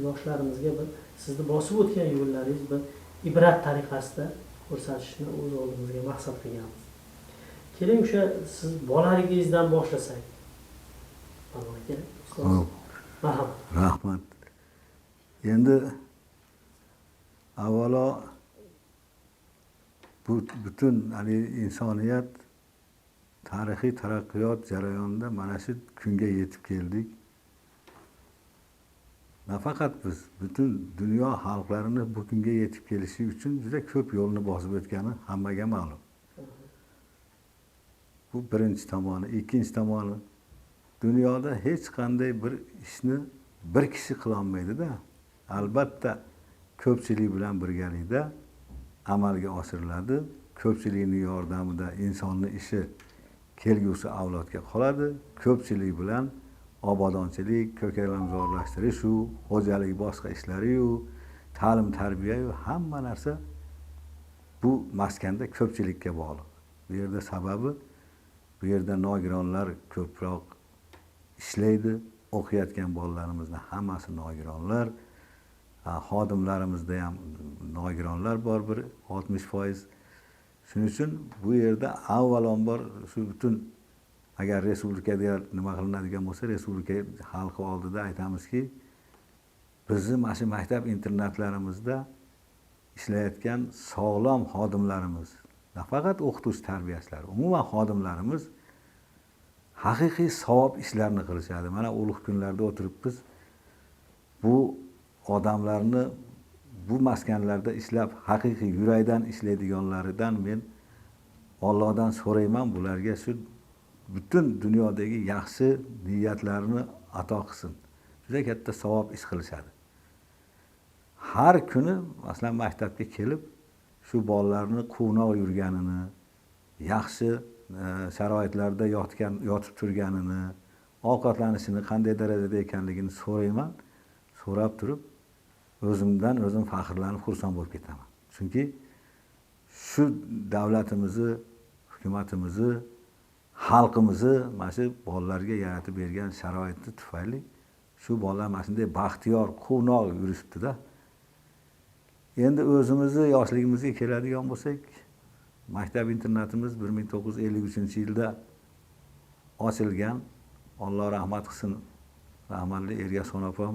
yoshlarimizga bir sizni bosib o'tgan yo'llaringiz bir ibrat tariqasida ko'rsatishni o'z oldimizga maqsad qilganmiz. Keling o'sha siz bolaligingizdan boshlasak. Marhamat. Rahmat. Endi avvalo bu butun insoniyat tarixiy taraqqiyot jarayonida mana shu kunga yetib keldik. Nafaqat biz, butun dunyo xalqlarini bu kunga yetib kelishi uchun juda ko'p yo'lni bosib o'tgani hammaga ma'lum. Bu birinchi tomoni. Ikkinchi tomoni, dunyoda hech qanday bir ishni bir kishi qila olmaydi-da. Albatta ko'pchilik bilan birgalikda amalga oshiriladi. Ko'pchilikning yordamida insonning ishi kelgusi avlodga qoladi. Ko'pchilik bilan obodonchilik, ko'kalamzorlashtirish, xo'jalik boshqa ishlari, ta'lim tarbiya, hamma narsa bu maskanda ko'pchilikka bog'liq. Bu yerda sababi, bu yerda nogironlar ko'proq ishlaydi. O'qiyotgan bolalarimizni hammasi nogironlar. Xodimlarimizda ham nogironlar bor, bir 60%. Shuning uchun bu yerda avvalambor shu butun agar respublikada nima qilinadigan bo'lsa, respublika xalqi oldida aytamizki, bizni mana shu maktab internatlarimizda ishlayotgan sog'lom xodimlarimiz, nafaqat o'qituvchi tarbiyachilar, umuman xodimlarimiz haqiqiy savob ishlarni qilishadi. Mana ulug' kunlarda o'tiribmiz. Bu odamlarni bu maskanlarda ishlab haqiqiy yurakdan ishlaydiganlaridan men Allohdan so'rayman, bularga shu butun dunyodagi yaxshi niyatlarini ato qilsin. Juda katta savob ish qilishadi. Har kuni masalan maktabga kelib, shu bolalarni quvnoq yurganini, yaxshi sharoitlarda yotib turganini, ovqatlanishini qanday darajada ekanligini so'rayman. So'rab turib, o'zimdan o'zim faxrlanib, xursand bo'lib ketaman. Chunki shu davlatimizni, hukumatimizni, xalqimizni mana shu bolalarga yaratib bergan sharoiti tufayli shu bolalar mana shunday baxtiyor, quvnoq yurishibdi-da. Endi o'zimizni yoshligimizga keladigan bo'lsak, maktab internatimiz 1953-yilda ochilgan. Alloh rahmat qilsin, rahmatli Ergason opam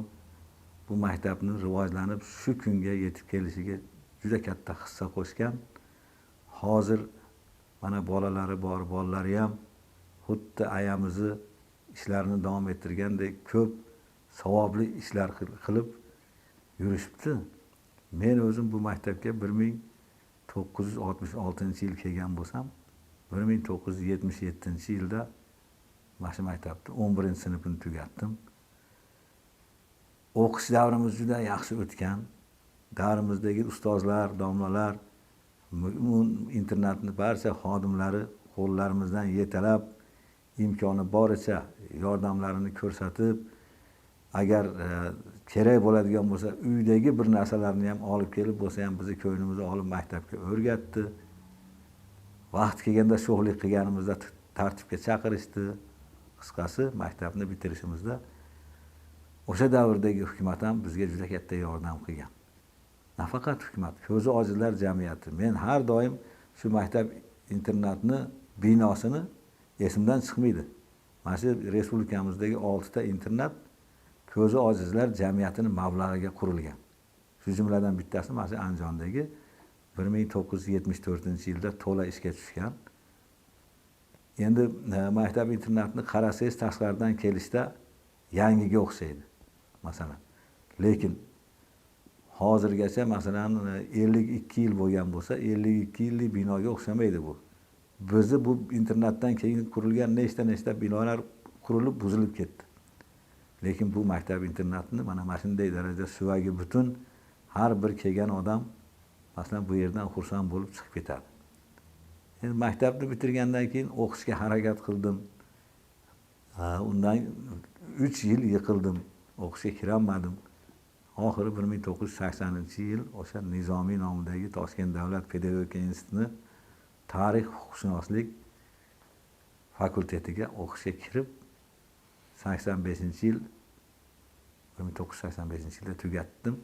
bu maktabning rivojlanib shu kunga yetib kelishiga juda katta hissa qo'shgan. Hozir mana bolalari bor, bolalari ham xuddi ayamizni ishlarini davom ettirgandek ko'p savobli ishlar qilib yurishibdi. Men o'zim bu maktabga 1966-yil kelgan bo'lsam, 1977-yilda mana shu maktabda 11-sinfni tugatdim. O'qish davrimiz juda yaxshi o'tgan. Davrimizdagi ustozlar, domlalar, internatning barcha xodimlari qo'llarimizdan yetalab, imkoni boricha yordamlarini ko'rsatib, agar kerak bo'ladigan bo'lsa, uydagi bir narsalarni ham olib kelib bo'lsa ham bizni ko'nglimizni olib maktabga o'rgatdi. Vaqt kelganda sho'xlik qilganimizda tartibga chaqirishdi. Qisqasi, maktabni bitirishimizda o'sha davrdagi hukumat ham bizga juda katta yordam qilgan. Nafaqat hukumat, ko'zi ojizlar jamiyati. Men har doim shu maktab internatni binosini esimdan chiqmaydi. Mana shu respublikamizdagi 6 ta internat ko'zi ojizlar jamiyatining mablag'iga qurilgan. Shu jumladan bittasi mana shu Andijondagi 1974-yilda to'la ishga tushgan. Endi maktab internatni qarasangiz tashqaridan kelishda yangiga o'xshaydi. Masalan, lekin hozirgacha masalan 52 yil bo'lgan bo'lsa, 52 yillik binoga o'xshamaydi bu. Bizi bu internatdan keyin qurilgan nechta binolar qurilib buzilib ketdi. Lekin bu maktab internatni mana shunday darajada suvagi butun har bir kelgan odam masalan bu yerdan xursand bo'lib chiqib ketadi. Endi maktabni bitirgandan keyin o'qishga harakat qildim. Undan 3 yil yiqildim. O'qishga kirolmadim. Oxiri 1980-yil o'sha Nizomiy nomidagi Toshkent davlat pedagogika institutini tarix huquqshunoslik fakultetiga o'qishga kirib 85-yil 1985-yilda tugatdim.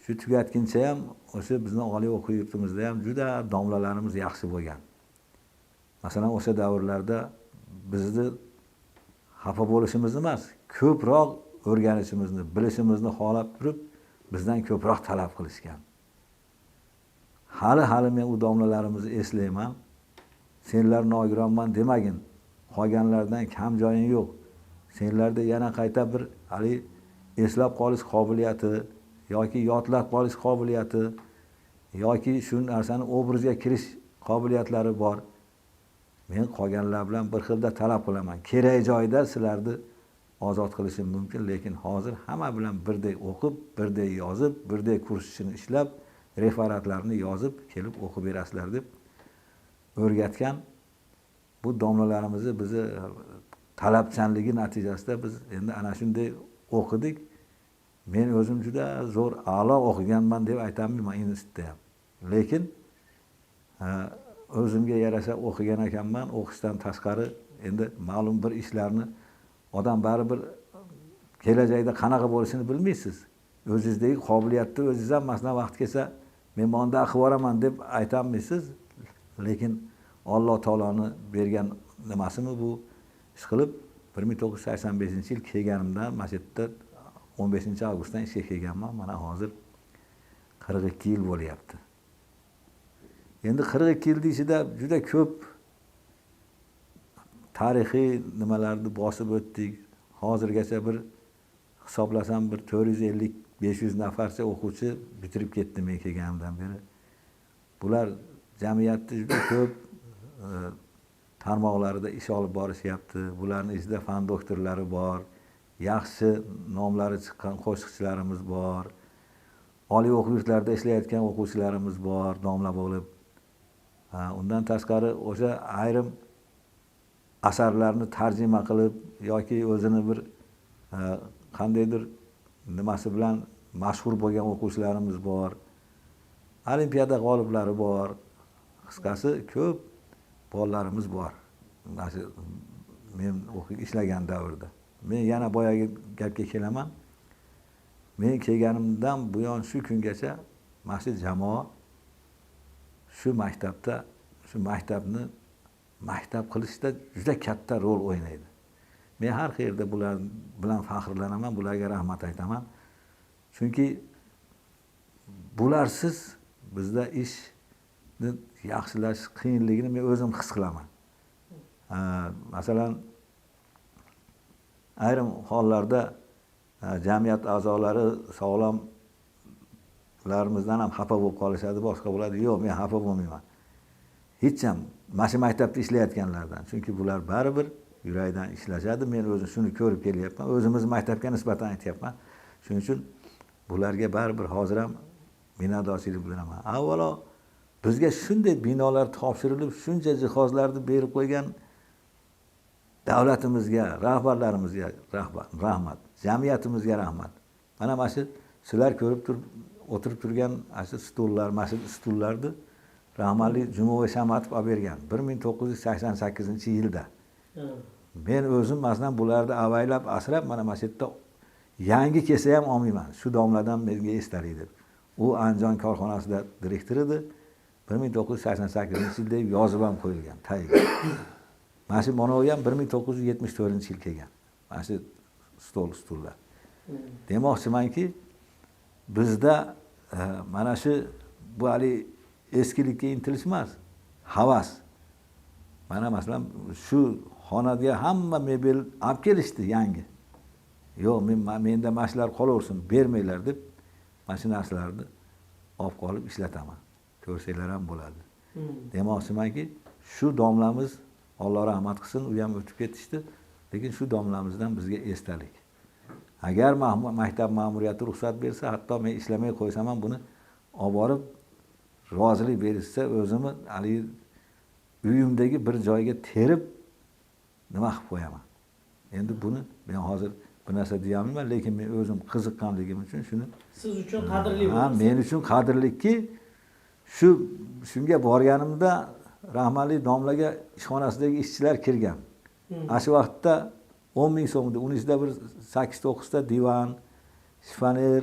Shu tugatguncha ham o'sha bizni oliy o'quv yurtimizda ham juda domlalarimiz yaxshi bo'lgan. Masalan, o'sha davrlarda bizni xafa bo'lishimiz emas, ko'proq o'rganishimizni, bilishimizni xohlab turib, bizdan ko'proq talab qilishgan. Hali men u domlalarimizni eslayman. Senlar nogironman demagin. Qolganlardan kam joying yo'q. Senlarda yana qayta bir eslab qolish qobiliyati yoki yodlab qolish qobiliyati yoki shu narsani obrazga kirish qobiliyatlari bor. Men qolganlar bilan bir xilda talab qilaman. Kerak joyda sizlarni ozod qilishim mumkin, lekin hozir hamma bilan birdek o'qib, birdek yozib, birdek kurs ishini ishlab, referatlarni yozib kelib o'qib berasizlar deb o'rgatgan. Bu domlalarimizni bizni talabchanligi natijasida biz endi ana shunday o'qidik. Men o'zim juda zo'r, a'lo o'qiganman deb aytaman institutda ham. Lekin o'zimga yarasha o'qigan ekanman. O'qishdan tashqari endi ma'lum bir ishlarni odam baribir kelajakda qanaqa bo'lishini bilmaysiz. O'zingizdagi qobiliyatni o'zingiz ham masalan vaqt kelsa men bunda qilib boraman deb aytolmaysiz. Lekin Alloh taoloni bergan nimasimi bu ish qilib 1985-yil kelganimdan mana shu yerda 15-avgustdan ishga kelganman. Mana hozir 42 yil bo'lyapti. Endi 42 yil ichida juda ko'p tarixiy nimalarni bosib o'tdik. Hozirgacha bir hisoblasam bir 450-500 nafarcha o'quvchi bitirib ketdi men kelganimdan beri. Bular jamiyatda juda ko'p tarmoqlarida ish olib borishyapti. Bularning ichida fan doktorlari bor, yaxshi nomlari chiqqan qo'shiqchilarimiz bor, oliy o'quv yurtlarida ishlayotgan o'quvchilarimiz bor, domla bo'lib. Undan tashqari o'sha ayrim asarlarni tarjima qilib yoki o'zini bir qandaydir nimasi bilan mashhur bo'lgan o'quvchilarimiz bor. Olimpiada g'oliblari bor. Qisqasi ko'p bolalarimiz bor. Men ishlagan davrda. Men yana boyagi gapga kelaman. Men kelganimdan buyon shu kungacha mana shu jamoa shu maktabda, shu maktabni maktab qilishda juda katta rol o'ynaydi. Men har qayerda bular bilan faxrlanaman, bularga rahmat aytaman. Chunki bularsiz bizda ishni yaxshilash qiyinligini men o'zim his qilaman. Masalan, ayrim hollarda jamiyat a'zolari sog'lomlarimizdan ham xafa bo'lib qolishadi, boshqa bo'ladi. Yo'q, men xafa bo'lmayman. Hech ham mana shu maktabda ishlayotganlardan. Chunki bular baribir yurakdan ishlashadi. Men o'zim shuni ko'rib kelyapman. O'zimiz maktabga nisbatan aytyapman. Shuning uchun bularga baribir hozir ham minnatdorchilik bildiraman. Avvalo bizga shunday binolar topshirilib, shuncha jihozlarni berib qo'ygan davlatimizga, rahbarlarimizga rahmat, jamiyatimizga rahmat. Mana shu sizlar ko'rib o'tirib turgan shu stullar, mana shu stullarni rahmatli Jumovoy Shamatov olib bergan 1988-yilda. Men o'zim masalan bularni avaylab asrab mana shu yerda yangi kelsa ham olmayman. Shu domladan menga esdalik deb. U Andijon korxonasida direktor edi. 1988-yilda yozib ham qo'yilgan tagiga. Mana shu monovi ham 1974-yil kelgan. Mana shu stullar. Demoqchimanki, bizda mana shu bu eskilikka intilish emas, havas. Mana masalan shu xonaga hamma mebel olib kelishdi yangi. Yo'q, menda mashlar qolaversin, bermanglar deb mana shu narsalarni olib qolib ishlataman. Ko'rsanglar ham bo'ladi. Demoqchimanki, shu domlamiz Alloh rahmat qilsin, u ham o'tib ketishdi, lekin shu domlamizdan bizga esdalik. Agar maktab ma'muriyati ruxsat bersa, hatto men ishlamay qo'ysam ham buni olib borib rozilik berishsa, o'zimni uyimdagi bir joyga terib nima qilib qo'yaman. Endi buni men hozir bir narsa deya olmayman, lekin men o'zim qiziqqanligim uchun shuni siz uchun qadrli bu. Men uchun qadrliki shunga borganimda rahmatli domlaga ishxonasidagi ishchilar kirgan. Shu vaqtda 10 ming so'mda, uning ichida bir 8-9 ta divan, shifoner,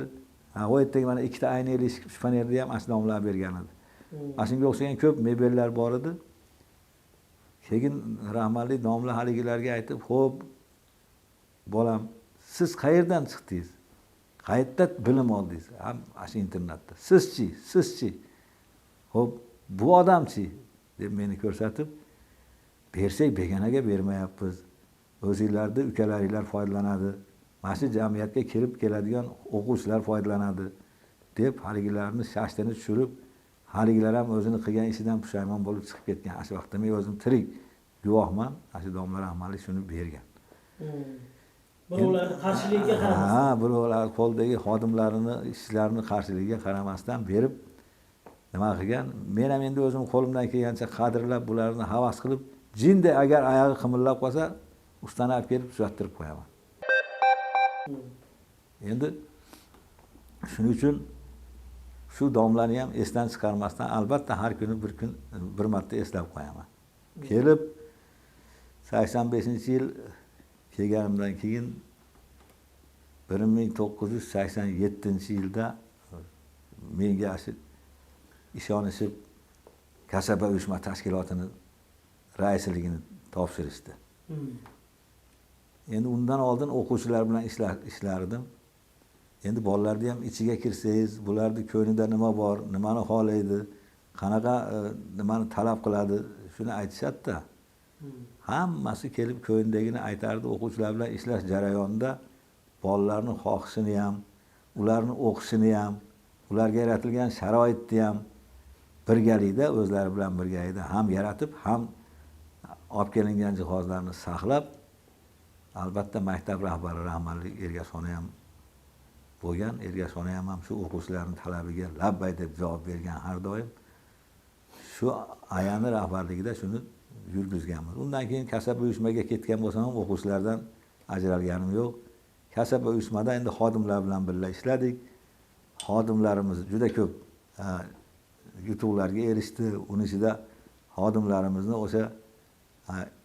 o yerdagi mana ikkita aynali shifonerni ham asli domlar bergan edi. Shunga o'xshagan ko'p mebellar bor edi. Keyin rahmatli domla haligilarga aytib, "Xo'p, bolam, siz qayerdan chiqdingiz? Qayerda bilim oldingiz? Ham shu internatda. Sizchi? Xo'p, bu odamchi?" deb meni ko'rsatib, "Bersak begonaga bermayapmiz. O'zingizlarda ukalaringlar foydalanadi. Mana shu jamiyatga kirib keladigan o'quvchilar foydalanadi" deb haligilarni shashtini tushirib, haligilar ham o'zini qilgan ishidan pushaymon bo'lib chiqib ketgan. Shu vaqtda men o'zim tirik guvohman. Shu domla rahmatli shuni bergan. Birovlarning qarshiligiga qaramasdan. Birovlar qo'ldagi xodimlarini, ishlarini qarshiligiga qaramasdan berib nima qilgan? Men ham endi o'zim qo'limdan kelgancha qadrlab, bularni havas qilib, jinday agar oyog'i qimillab qolsa, ustani olib kelib tuzattirib qo'yaman. Endi shuning uchun shu domlarni ham esdan chiqarmasdan albatta har kuni bir marta eslab qo'yaman. Kelib 85-yil kelganimdan keyin 1987-yilda menga ishonishib kasaba uyushma tashkilotini raisligini topshirishdi. Endi undan oldin o'quvchilar bilan ishlardim. Endi bolalarni ham ichiga kirsangiz, bularning ko'nglida nima bor, nimani xohlaydi, qanaqa nimani talab qiladi, shuni aytishadi-da. Hammasi kelib ko'ngildagini aytardi. O'quvchilar bilan ishlash jarayonida bolalarning xohishini ham, ularning o'qishini ham, ularga yaratilgan sharoitni ham birgalikda o'zlari bilan birgalikda ham yaratib, ham olib kelingan jihozlarni saqlab, albatta maktab rahbari rahmatli Ergasoni ham bo'lgan. Ergasoni ham shu o'quvchilarning talabiga labbay deb javob bergan har doim. Shu ayani rahbarligida shuni yurgizganmiz. Undan keyin kasaba uyushmaga ketgan bo'lsam ham o'quvchilardan ajralganim yo'q. Kasaba uyushmada endi xodimlar bilan birga ishladik. Xodimlarimiz juda ko'p yutuqlarga erishdi. Uning ichida xodimlarimizni o'sha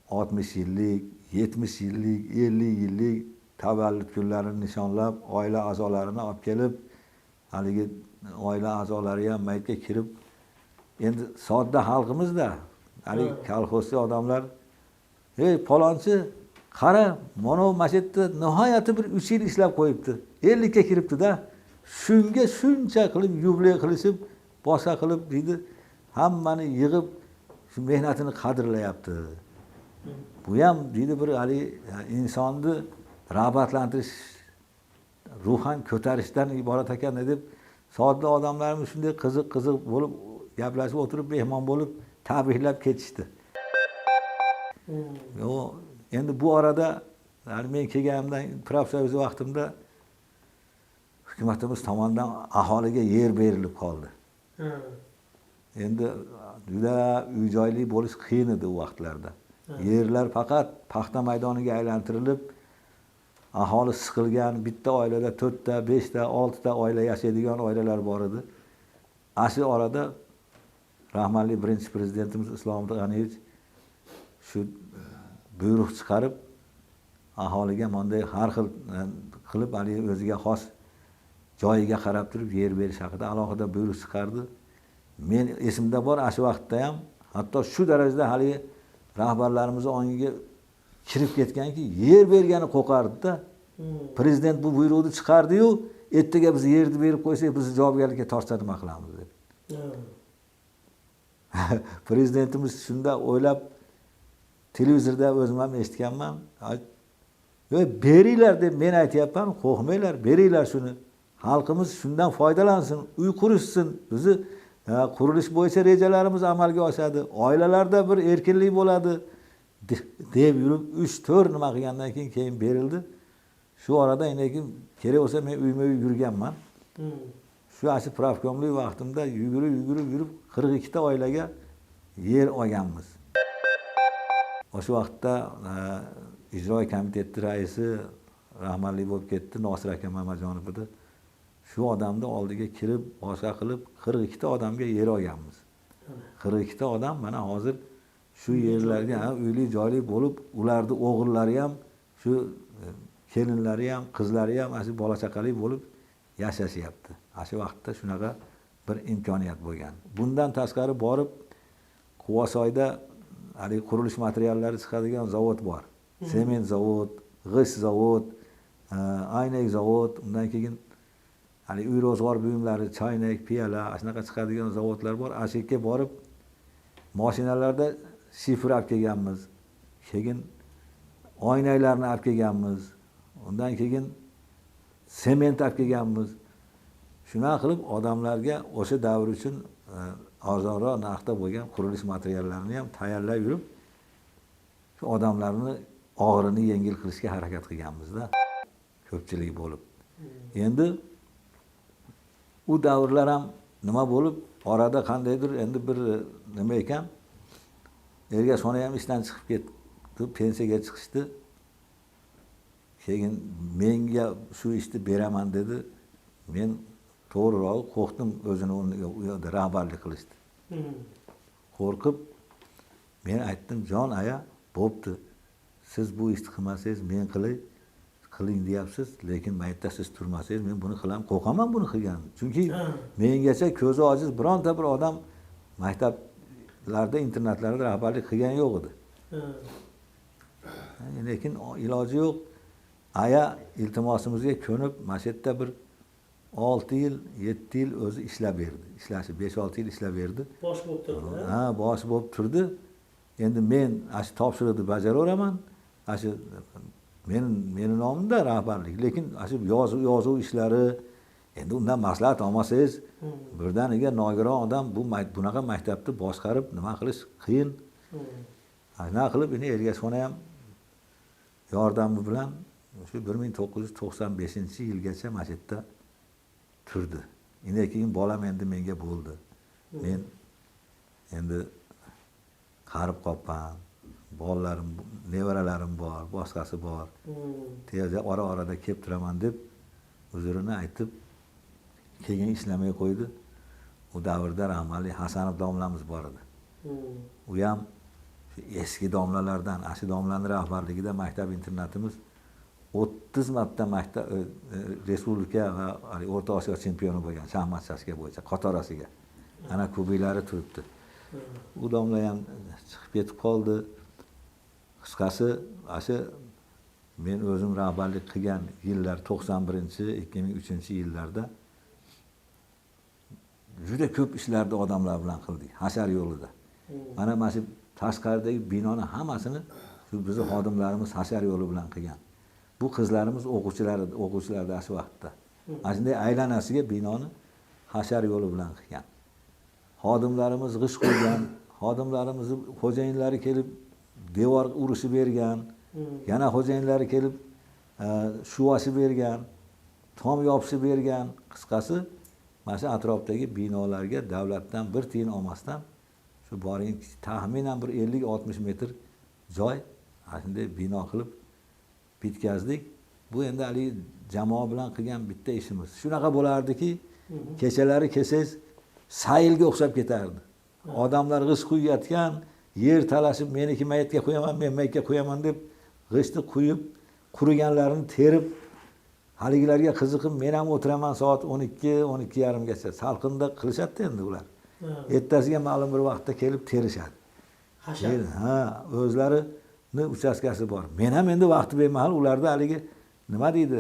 60 yillik, 70 yillik, 50 yillik tavallud kunlarini nishonlab, oila a'zolarini olib kelib, haligi oila a'zolari ham maytga kirib, endi sodda xalqimizda, haligi kolxozchi odamlar, "Ey palonchi, qara, mana bu yerda nihoyatda bir 3 yil ishlab qo'yibdi. 50 ga kiribdi-da. Shunga shuncha qilib yubiley qilishib, boshqa qilib" deydi, hammani yig'ib shu mehnatini qadrlayapti. Bu ham deydi bir hali insonni rag'batlantirish, ruhan ko'tarishdan iborat ekan deb, sodda odamlarimiz shunday qiziq bo'lib gaplashib o'tirib, mehmon bo'lib, tabriklab ketishdi. Endi bu orada men kelganimdan profsoyuz vaqtimda hukumatimiz tomonidan aholiga yer berilib qoldi. Endi juda uy-joyli bo'lish qiyin edi u vaqtlarda. Yerlar faqat paxta maydoniga aylantirilib, aholi siqilgan, bitta oilada 4 ta, 5 ta, 6 ta oila yashaydigan oilalar bor edi. Shu orada rahmatli birinchi prezidentimiz Islom G'aniyevich shu buyruq chiqarib, aholiga bunday har xil qilib, o'ziga xos joyiga qarab turib yer berish haqida alohida buyruq chiqardi. Men esimda bor, shu vaqtda ham hatto shu darajada hali rahbarlarimiz ongiga kirib ketganki, yer bergani qo'qardi-da. Prezident bu buyruqni chiqardi-yu, ertaga biz yerni berib qo'ysak, biz javobgarlikka tortsa nima qilamiz deb. Prezidentimiz shunda o'ylab, televizorda o'zim ham eshitganman. Beringlar deb men aytyapman, qo'rqmanglar, beringlar shuni. Xalqimiz shundan foydalansin, uy qurishsin. Bizni qurilish bo'yicha rejalarimiz amalga oshadi. Oilalarda bir erkinlik bo'ladi deb yurib 3-4 nima qilgandan keyin berildi. Shu orada keyin kerak bo'lsa men uyma uy yurganman. Shu pravkomlik vaqtimda yugurib 42 ta oilaga yer olganmiz. O'sha vaqtda ijroiy komiteti raisi rahmatli bo'lib ketdi, Nosir aka Mamajonov edi. Shu odamni oldiga kirib, boshqa qilib 42 ta odamga yer olganmiz. 42 ta odam mana hozir shu yerlarga uyli joyli bo'lib, ularni o'g'illari ham, shu kelinlari ham, qizlari ham, bola chaqali bo'lib yashashyapti. Shu vaqtda shunaqa bir imkoniyat bo'lgan. Bundan tashqari borib Quvasoyda haligi qurilish materiallari chiqadigan zavod bor. Sement zavod, g'isht zavod, aynak zavod, undan keyin haligi uy ro'zg'or buyumlari, choynak, piyola, shunaqa chiqadigan zavodlar bor. Shu yerga borib mashinalarda shifr olib kelganmiz. Keyin oynaklarni olib kelganmiz. Undan keyin sement olib kelganmiz. Shunaqa qilib odamlarga o'sha davr uchun arzonroq narxda bo'lgan qurilish materiallarini ham tayyorlab yurib, shu odamlarni og'irini yengil qilishga harakat qilganmiz-da. Ko'pchilik bo'lib. Endi u davrlar ham nima bo'lib, orada qandaydir endi bir nima ekan, Ergasonov ham ishdan chiqib ketdi, pensiyaga chiqishdi. Keyin menga shu ishni beraman dedi. Men to'g'riroq qo'rqdim, o'zini u yerda rahbarlik qilishdi. Qo'rqib men aytdim, "Jon aya, bo'pti. Siz bu ishni qilmasangiz men qiling deyapsiz, lekin maytda siz turmasangiz men buni qilaman, qo'rqaman buni qilgan. Chunki mengacha ko'zi ojiz bironta bir odam maktablarda, internatlarda rahbarlik qilgan yo'q edi. Lekin iloji yo'q. Aya iltimosimizga ko'nib, mana shu yerda bir 6 yil, 7 yil o'zi ishlab berdi. Ishlashi 5-6 yil ishlab berdi. Bosh bo'lib turdi. Ha, bosh bo'lib turdi. Endi men shu topshiriqni bajaraveraman. Shu meni nomimda rahbarlik, lekin shu yozuv ishlari, endi undan maslahat olmasangiz, birdaniga nogiron odam bunaqa maktabni boshqarib nima qilish qiyin. Nima qilib, endi Ergasonov ham yordami bilan shu 1995-yilgacha mana shu yerda turdi. Undan keyin bolam endi menga bo'ldi. Men endi qarib qolgan, bolalarim, nevaralarim bor, boshqasi bor. Tezda ora-orada kelib turaman deb uzurini aytib, keyin ishlamay qo'ydi. U davrda rahmatli Hasanov domlamiz bor edi. U ham shu eski domlalardan, shu domlaning rahbarligida maktab internatimiz 30 marta maktab respublika va O'rta Osiyo chempioni bo'lgan, shaxmat shashka bo'yicha qatorasiga. Ana kubiklari turibdi. U domla ham chiqib ketib qoldi. Qisqasi, shu men o'zim rahbarlik qilgan yillar 91-2003-yillarda juda ko'p ishlarni odamlar bilan qildik, hashar yo'lida. Mana shu tashqaridagi binoni hammasini shu bizning xodimlarimiz hashar yo'li bilan qilgan. Bu qizlarimiz o'quvchilarda shu vaqtda. Ana shunday aylanasiga binoni hashar yo'li bilan qilgan. Xodimlarimiz g'isht qo'ygan, xodimlarimiz xo'jayinlari kelib devor urishib bergan, yana xo'jayinlari kelib shuvashib bergan, tom yopishib bergan. Qisqasi, mana shu atrofdagi binolarga davlatdan bir tiyin olmasdan shu boring taxminan bir 50-60 metr joy shunday bino qilib bitkazdik. Bu endi hali jamoa bilan qilgan bitta ishimiz. Shunaqa bo'lardiki, kechalari kelsangiz saylga o'xshab ketardi. Odamlar g'isht quyayotgan, yer talashib, meniki maytga qo'yaman, men maytga qo'yaman deb g'ishtni quyib, quriganlarini terib, haligilarga qiziqib, men ham o'tiraman soat 12-12:30 gacha. Salqinda qilishadi endi ular. Ertasiga ma'lum bir vaqtda kelib terishadi. Ha, o'zlarini uchastkasi bor. Men ham endi vaqti bemahal ularda haligi nima deydi,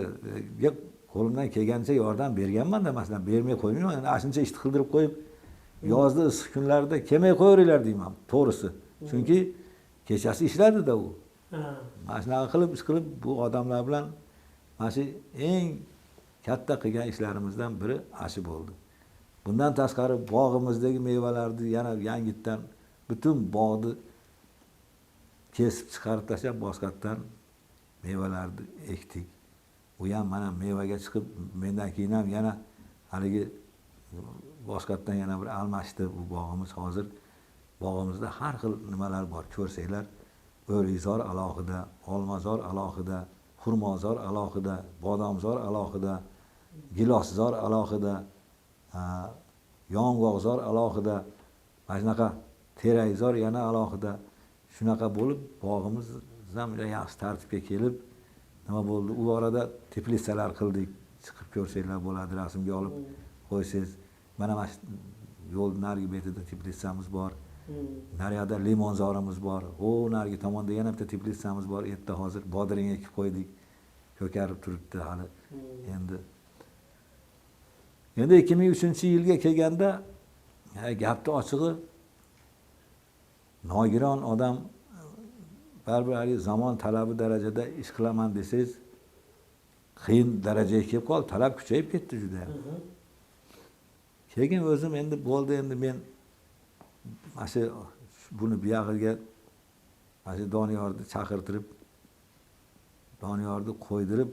qo'limdan kelgancha yordam berganman-da, masalan, bermay qo'ymayman. Endi shuncha ishni qildirib qo'yib, yozda issiq kunlarda kelmay qo'yaveringlar deyman, to'g'risi. Chunki kechasi ishlardi-da u. Mana shunaqa qilib bu odamlar bilan mana shu eng katta qilgan ishlarimizdan biri shu bo'ldi. Bundan tashqari bog'imizdagi mevalarni yana yangitdan butun bog'ni kesib chiqarib tashlab, boshqatdan mevalarni ekdik. U ham mana mevaga chiqib, mendan keyin ham yana haligi boshqatdan yana bir almashdi bu bog'imiz. Hozir bog'imizda har xil nimalar bor, ko'rsanglar, o'rizor alohida, olmazor alohida, xurmozor alohida, bodomzor alohida, giloszor alohida, yong'oqzor alohida, mana shunaqa terakzor yana alohida. Shunaqa bo'lib bog'imiz ham yaxshi tartibga kelib, nima bo'ldi? U orada teplitsalar qildik. chiqib ko'rsanglar bo'ladi, rasmga olib qo'ysangiz. Mana mana shu yo'l narigi betida teplitsamiz bor. Naryoqda limonzorimiz bor. Narigi tomonda yana bitta teplitsamiz bor. Erta hozir bodring ekib qo'ydik. Ko'karib turibdi hali. Endi 2003-yilga kelganda gapni ochig'i nogiron odam baribir zamon talabi darajada ish qilaman desangiz qiyin darajaga kelib qoldi, talab kuchayib ketdi juda. Keyin o'zim endi bo'ldi, endi men mana shu buni buyog'iga mana shu Doniyorni chaqirtirib, Doniyorni qo'ydirib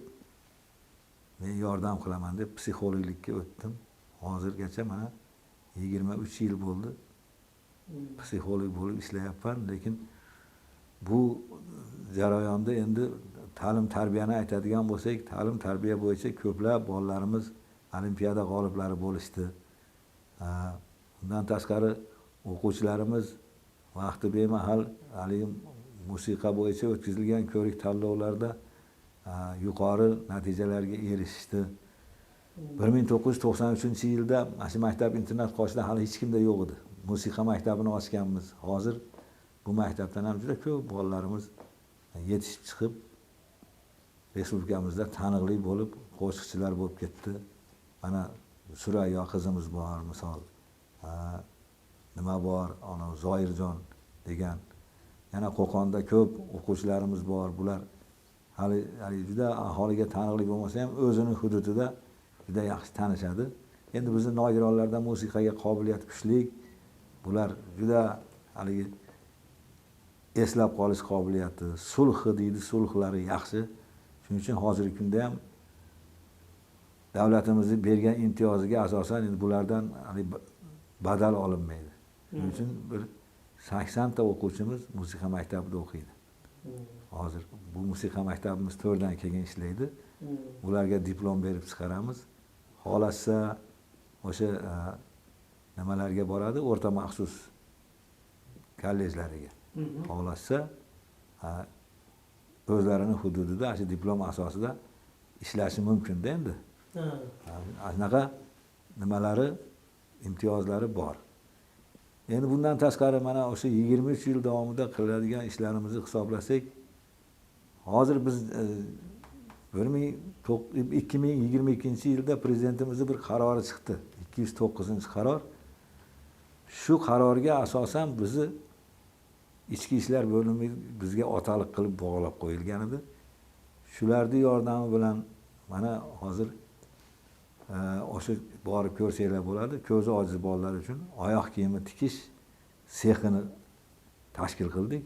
men yordam qilaman deb psixologlikka o'tdim. Hozirgacha mana 23 yil bo'ldi. Psixolog bo'lib ishlayapman, lekin bu jarayonda endi ta'lim tarbiyani aytadigan bo'lsak, ta'lim tarbiya bo'yicha ko'plab bolalarimiz olimpiada g'oliblari bo'lishdi. Undan tashqari o'quvchilarimiz vaqti bemahal haligi musiqa bo'yicha o'tkazilgan ko'rik tanlovlarda yuqori natijalarga erishishdi. 1993-yilda mana shu maktab internat qoshida hali hech kimda yo'q edi. Musiqa maktabini ochganmiz. Hozir bu maktabdan ham juda ko'p bolalarimiz yetishib chiqib respublikamizda taniqli bo'lib, qo'shiqchilar bo'lib ketdi. Mana Surayyo qizimiz bor, misol. Nima bor? Ana Zoirjon degan. Yana Qo'qonda ko'p o'quvchilarimiz bor. Bular hali juda aholiga taniqli bo'lmasa ham o'zining hududida juda yaxshi tanishadi. Endi bizning nogironlarda musiqaga qobiliyat kuchli. Bular juda haligi eslab qolish qobiliyati, sulhi deydi, sulhlari yaxshi. Shuning uchun hozirgi kunda ham davlatimizning bergan imtiyoziga asosan endi bulardan badal olinmaydi. Shuning uchun bir 80 ta o'quvchimiz musiqa maktabida o'qiydi. Hozir bu musiqa maktabimiz 4 dan keyin ishlaydi. Ularga diplom berib chiqaramiz. Xohlasa o'sha nimalarga boradi, o'rta maxsus kollejlariga. Xohlasa o'zlarining hududida shu diplom asosida ishlashi mumkin-da endi. Anaqa nimalari, imtiyozlari bor. Endi bundan tashqari mana o'sha 23 yil davomida qiladigan ishlarimizni hisoblasak, hozir biz 2022-yilda prezidentimizning bir qarori chiqdi. 209-qaror. Shu qarorga asosan bizni ichki ishlar bo'limi bizga otaliq qilib bog'lab qo'yilgan edi. Shularning yordami bilan mana hozir o'sha borib ko'rsanglar bo'ladi. Ko'zi ojiz bolalar uchun oyoq kiyimi tikish sexini tashkil qildik.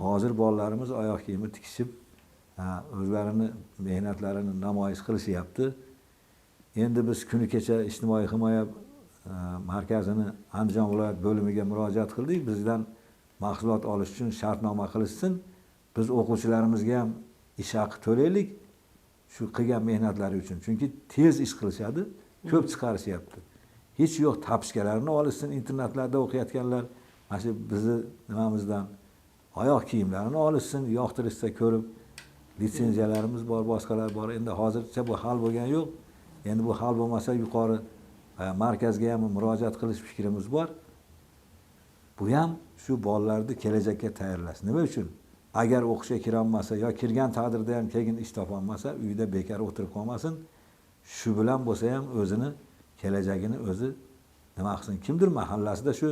Hozir bolalarimiz oyoq kiyimi tikishib, o'zlarini mehnatlarini namoyish qilishyapti. Endi biz kuni kecha ijtimoiy himoya markazini Andijon viloyat bo'limiga murojaat qildik. Bizdan mahsulot olish uchun shartnoma qilishsin. Biz o'quvchilarimizga ham ish haqi to'laylik shu qilgan mehnatlari uchun. Chunki tez ish qilishadi, ko'p chiqarishyapti. Hech yo'q tapishkalarini olishsin, internatlarda o'qiyotganlar mana shu bizni nimamizdan oyoq kiyimlarini olishsin, yoqtirishsa ko'rib, litsenziyalarimiz bor, boshqalar bor. Endi hozircha bu hal bo'lgani yo'q. Endi bu hal bo'lmasa yuqori markazga ham murojaat qilish fikrimiz bor. Bu ham shu bolalarni kelajakka tayyorlash. Nima uchun? Agar o'qishga kira olmasa yo kirgan taqdirda ham keyin ish topa olmasa, uyda bekor o'tirib qolmasin. Shu bilan bo'lsa ham o'zini kelajagini o'zi nima qilsin? Kimdir mahallasida shu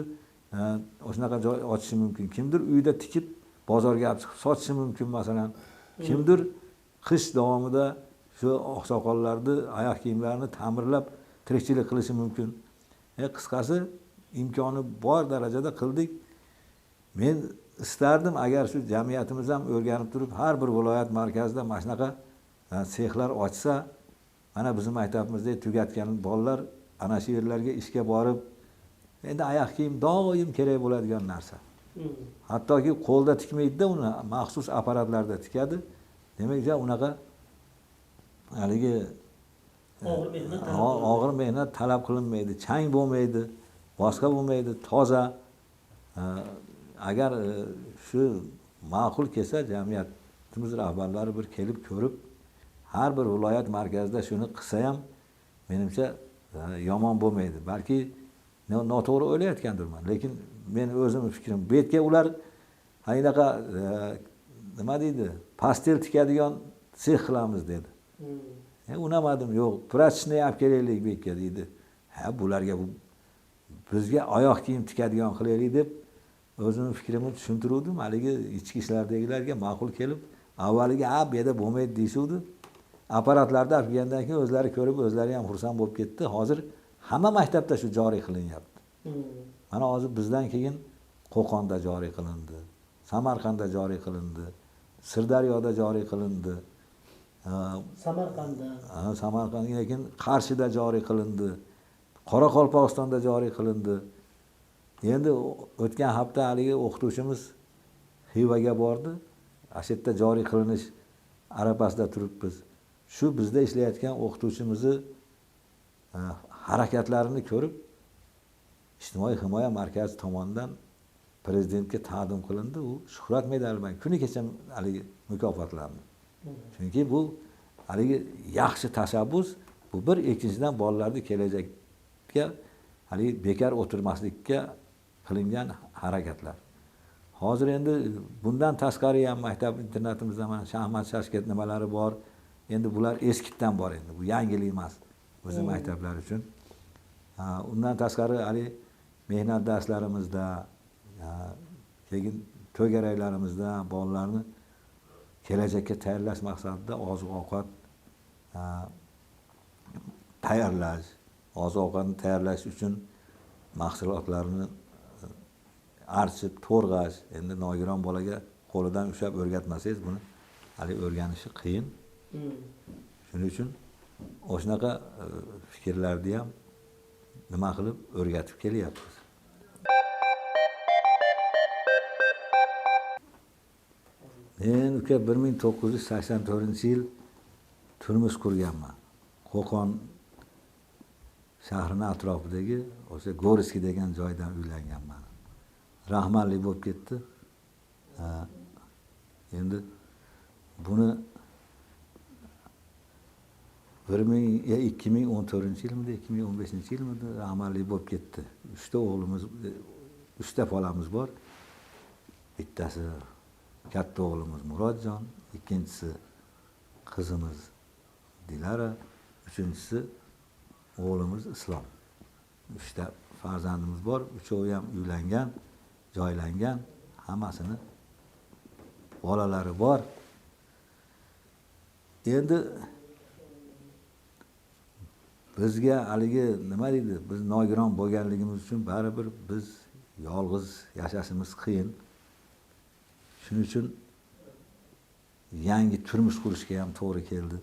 o'shanaqa joy ochishi mumkin. Kimdir uyda tikib bozorga olib chiqib sotishi mumkin masalan. Kimdir qish davomida shu oqsoqollarni oyoq kiyimlarini ta'mirlab tirikchilik qilishi mumkin. Qisqasi imkoni bor darajada qildik. Men istardim agar shu jamiyatimiz ham o'rganib turib har bir viloyat markazida mana shunaqa sexlar ochsa, mana bizning maktabimizda tugatgan bolalar ana shu yerlarga ishga borib, endi oyoq kiyim doim kerak bo'ladigan narsa. Hattoki qo'lda tikmaydi-da, uni maxsus apparatlarda tikadi. Demak, unaqa haligi og'ir mehnat talab qilinmaydi, chang bo'lmaydi, boshqa bo'lmaydi, toza. Agar shu ma'qul kelsa, jamiyatimiz rahbarlari bir kelib ko'rib, har bir viloyat markazida shuni qilsa ham menimcha yomon bo'lmaydi. Balki noto'g'ri o'ylayotgandirman, lekin men o'zim fikrim, bu yerga ular haynaqa nima deydi, pastel tikadigan sex qilamiz dedi. Unamadim, yo'q, prachishni olib kelaylik bu yerga deydi. Bularga bizga oyoq kiyim tikadigan qilaylik deb o'zimning fikrimni tushuntiruvdim. Haligi ichki ishlardagilarga ma'qul kelib, avvaliga bu yerda bo'lmaydi deyishuvdi. Apparatlarda olib kelgandan keyin o'zlari ko'rib, o'zlari ham xursand bo'lib ketdi. Hozir hamma maktabda shu joriy qilinyapti. Mana hozir bizdan keyin Qo'qonda joriy qilindi, Samarqandda joriy qilindi, Sirdaryoda joriy qilindi. Samarqanddan keyin Qarshida joriy qilindi. Qoraqalpog'istonda joriy qilindi. Endi o'tgan hafta haligi o'qituvchimiz Xivaga bordi. Shu yerda joriy qilinish arafasida turibmiz. Shu bizda ishlayotgan o'qituvchimizni harakatlarini ko'rib, Ijtimoiy himoya markazi tomonidan prezidentga taqdim qilindi. U Shuhrat medali bilan kuni kecha haligi mukofotlandi. Chunki bu haligi yaxshi tashabbus, bu bir, ikkinchidan bolalarni kelajakka haligi bekor o'tirmaslikka qilingan harakatlar. Hozir endi bundan tashqari ham maktab internatimizda mana shaxmat, shashkat nimalari bor. Endi bular eskitdan bor endi. Bu yangilik emas o'zim maktablar uchun. Undan tashqari hali mehnat darslarimizda, keyin to'garaklarimizda bolalarni kelajakka tayyorlash maqsadida oziq-ovqat tayyorlash, oziq-ovqatni tayyorlash uchun mahsulotlarni archib, to'rg'ash. Endi nogiron bolaga qo'lidan ushlab o'rgatmasangiz buni hali o'rganishi qiyin. Shuning uchun o'shanaqa fikrlarni ham nima qilib o'rgatib kelyapmiz. Men uka 1984-yil turmush qurganman. Qo'qon shahrining atrofidagi o'sha Go'riski degan joydan uylanganman. Rahmatli bo'lib ketdi. Endi buni 2014-yilmidi, 2015-yilmidi rahmatli bo'lib ketdi. 3 ta o'g'limiz, 3 ta bolamiz bor. Bittasi katta o'g'limiz Murodjon, ikkinchisi qizimiz Dilara, uchinchisi o'g'limiz Islom. 3 ta farzandimiz bor. Uchovi ham uylangan, joylangan, hammasini bolalari bor. Endi bizga haligi nima deydi, biz nogiron bo'lganligimiz uchun baribir biz yolg'iz yashashimiz qiyin. Shuning uchun yangi turmush qurishga ham to'g'ri keldi.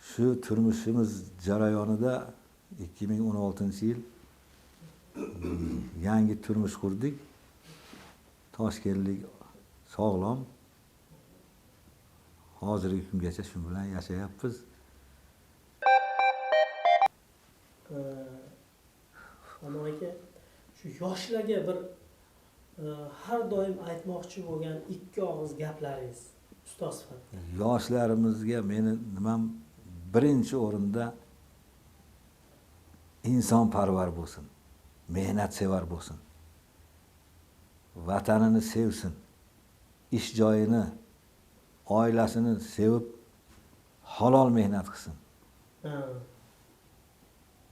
Shu turmushimiz jarayonida 2016-yil yangi turmush qurdik. Toshkentlik sog'lom. Hozirgi kungacha shu bilan yashayapmiz. Ammo aka, shu yoshlarga bir har doim aytmoqchi bo'lgan ikki og'iz gaplaringiz ustoz sifatida. Yoshlarimizga meni nimam birinchi o'rinda insonparvar bo'lsin, mehnatsevar bo'lsin, vatanini sevsin, ish joyini, oilasini sevib halol mehnat qilsin.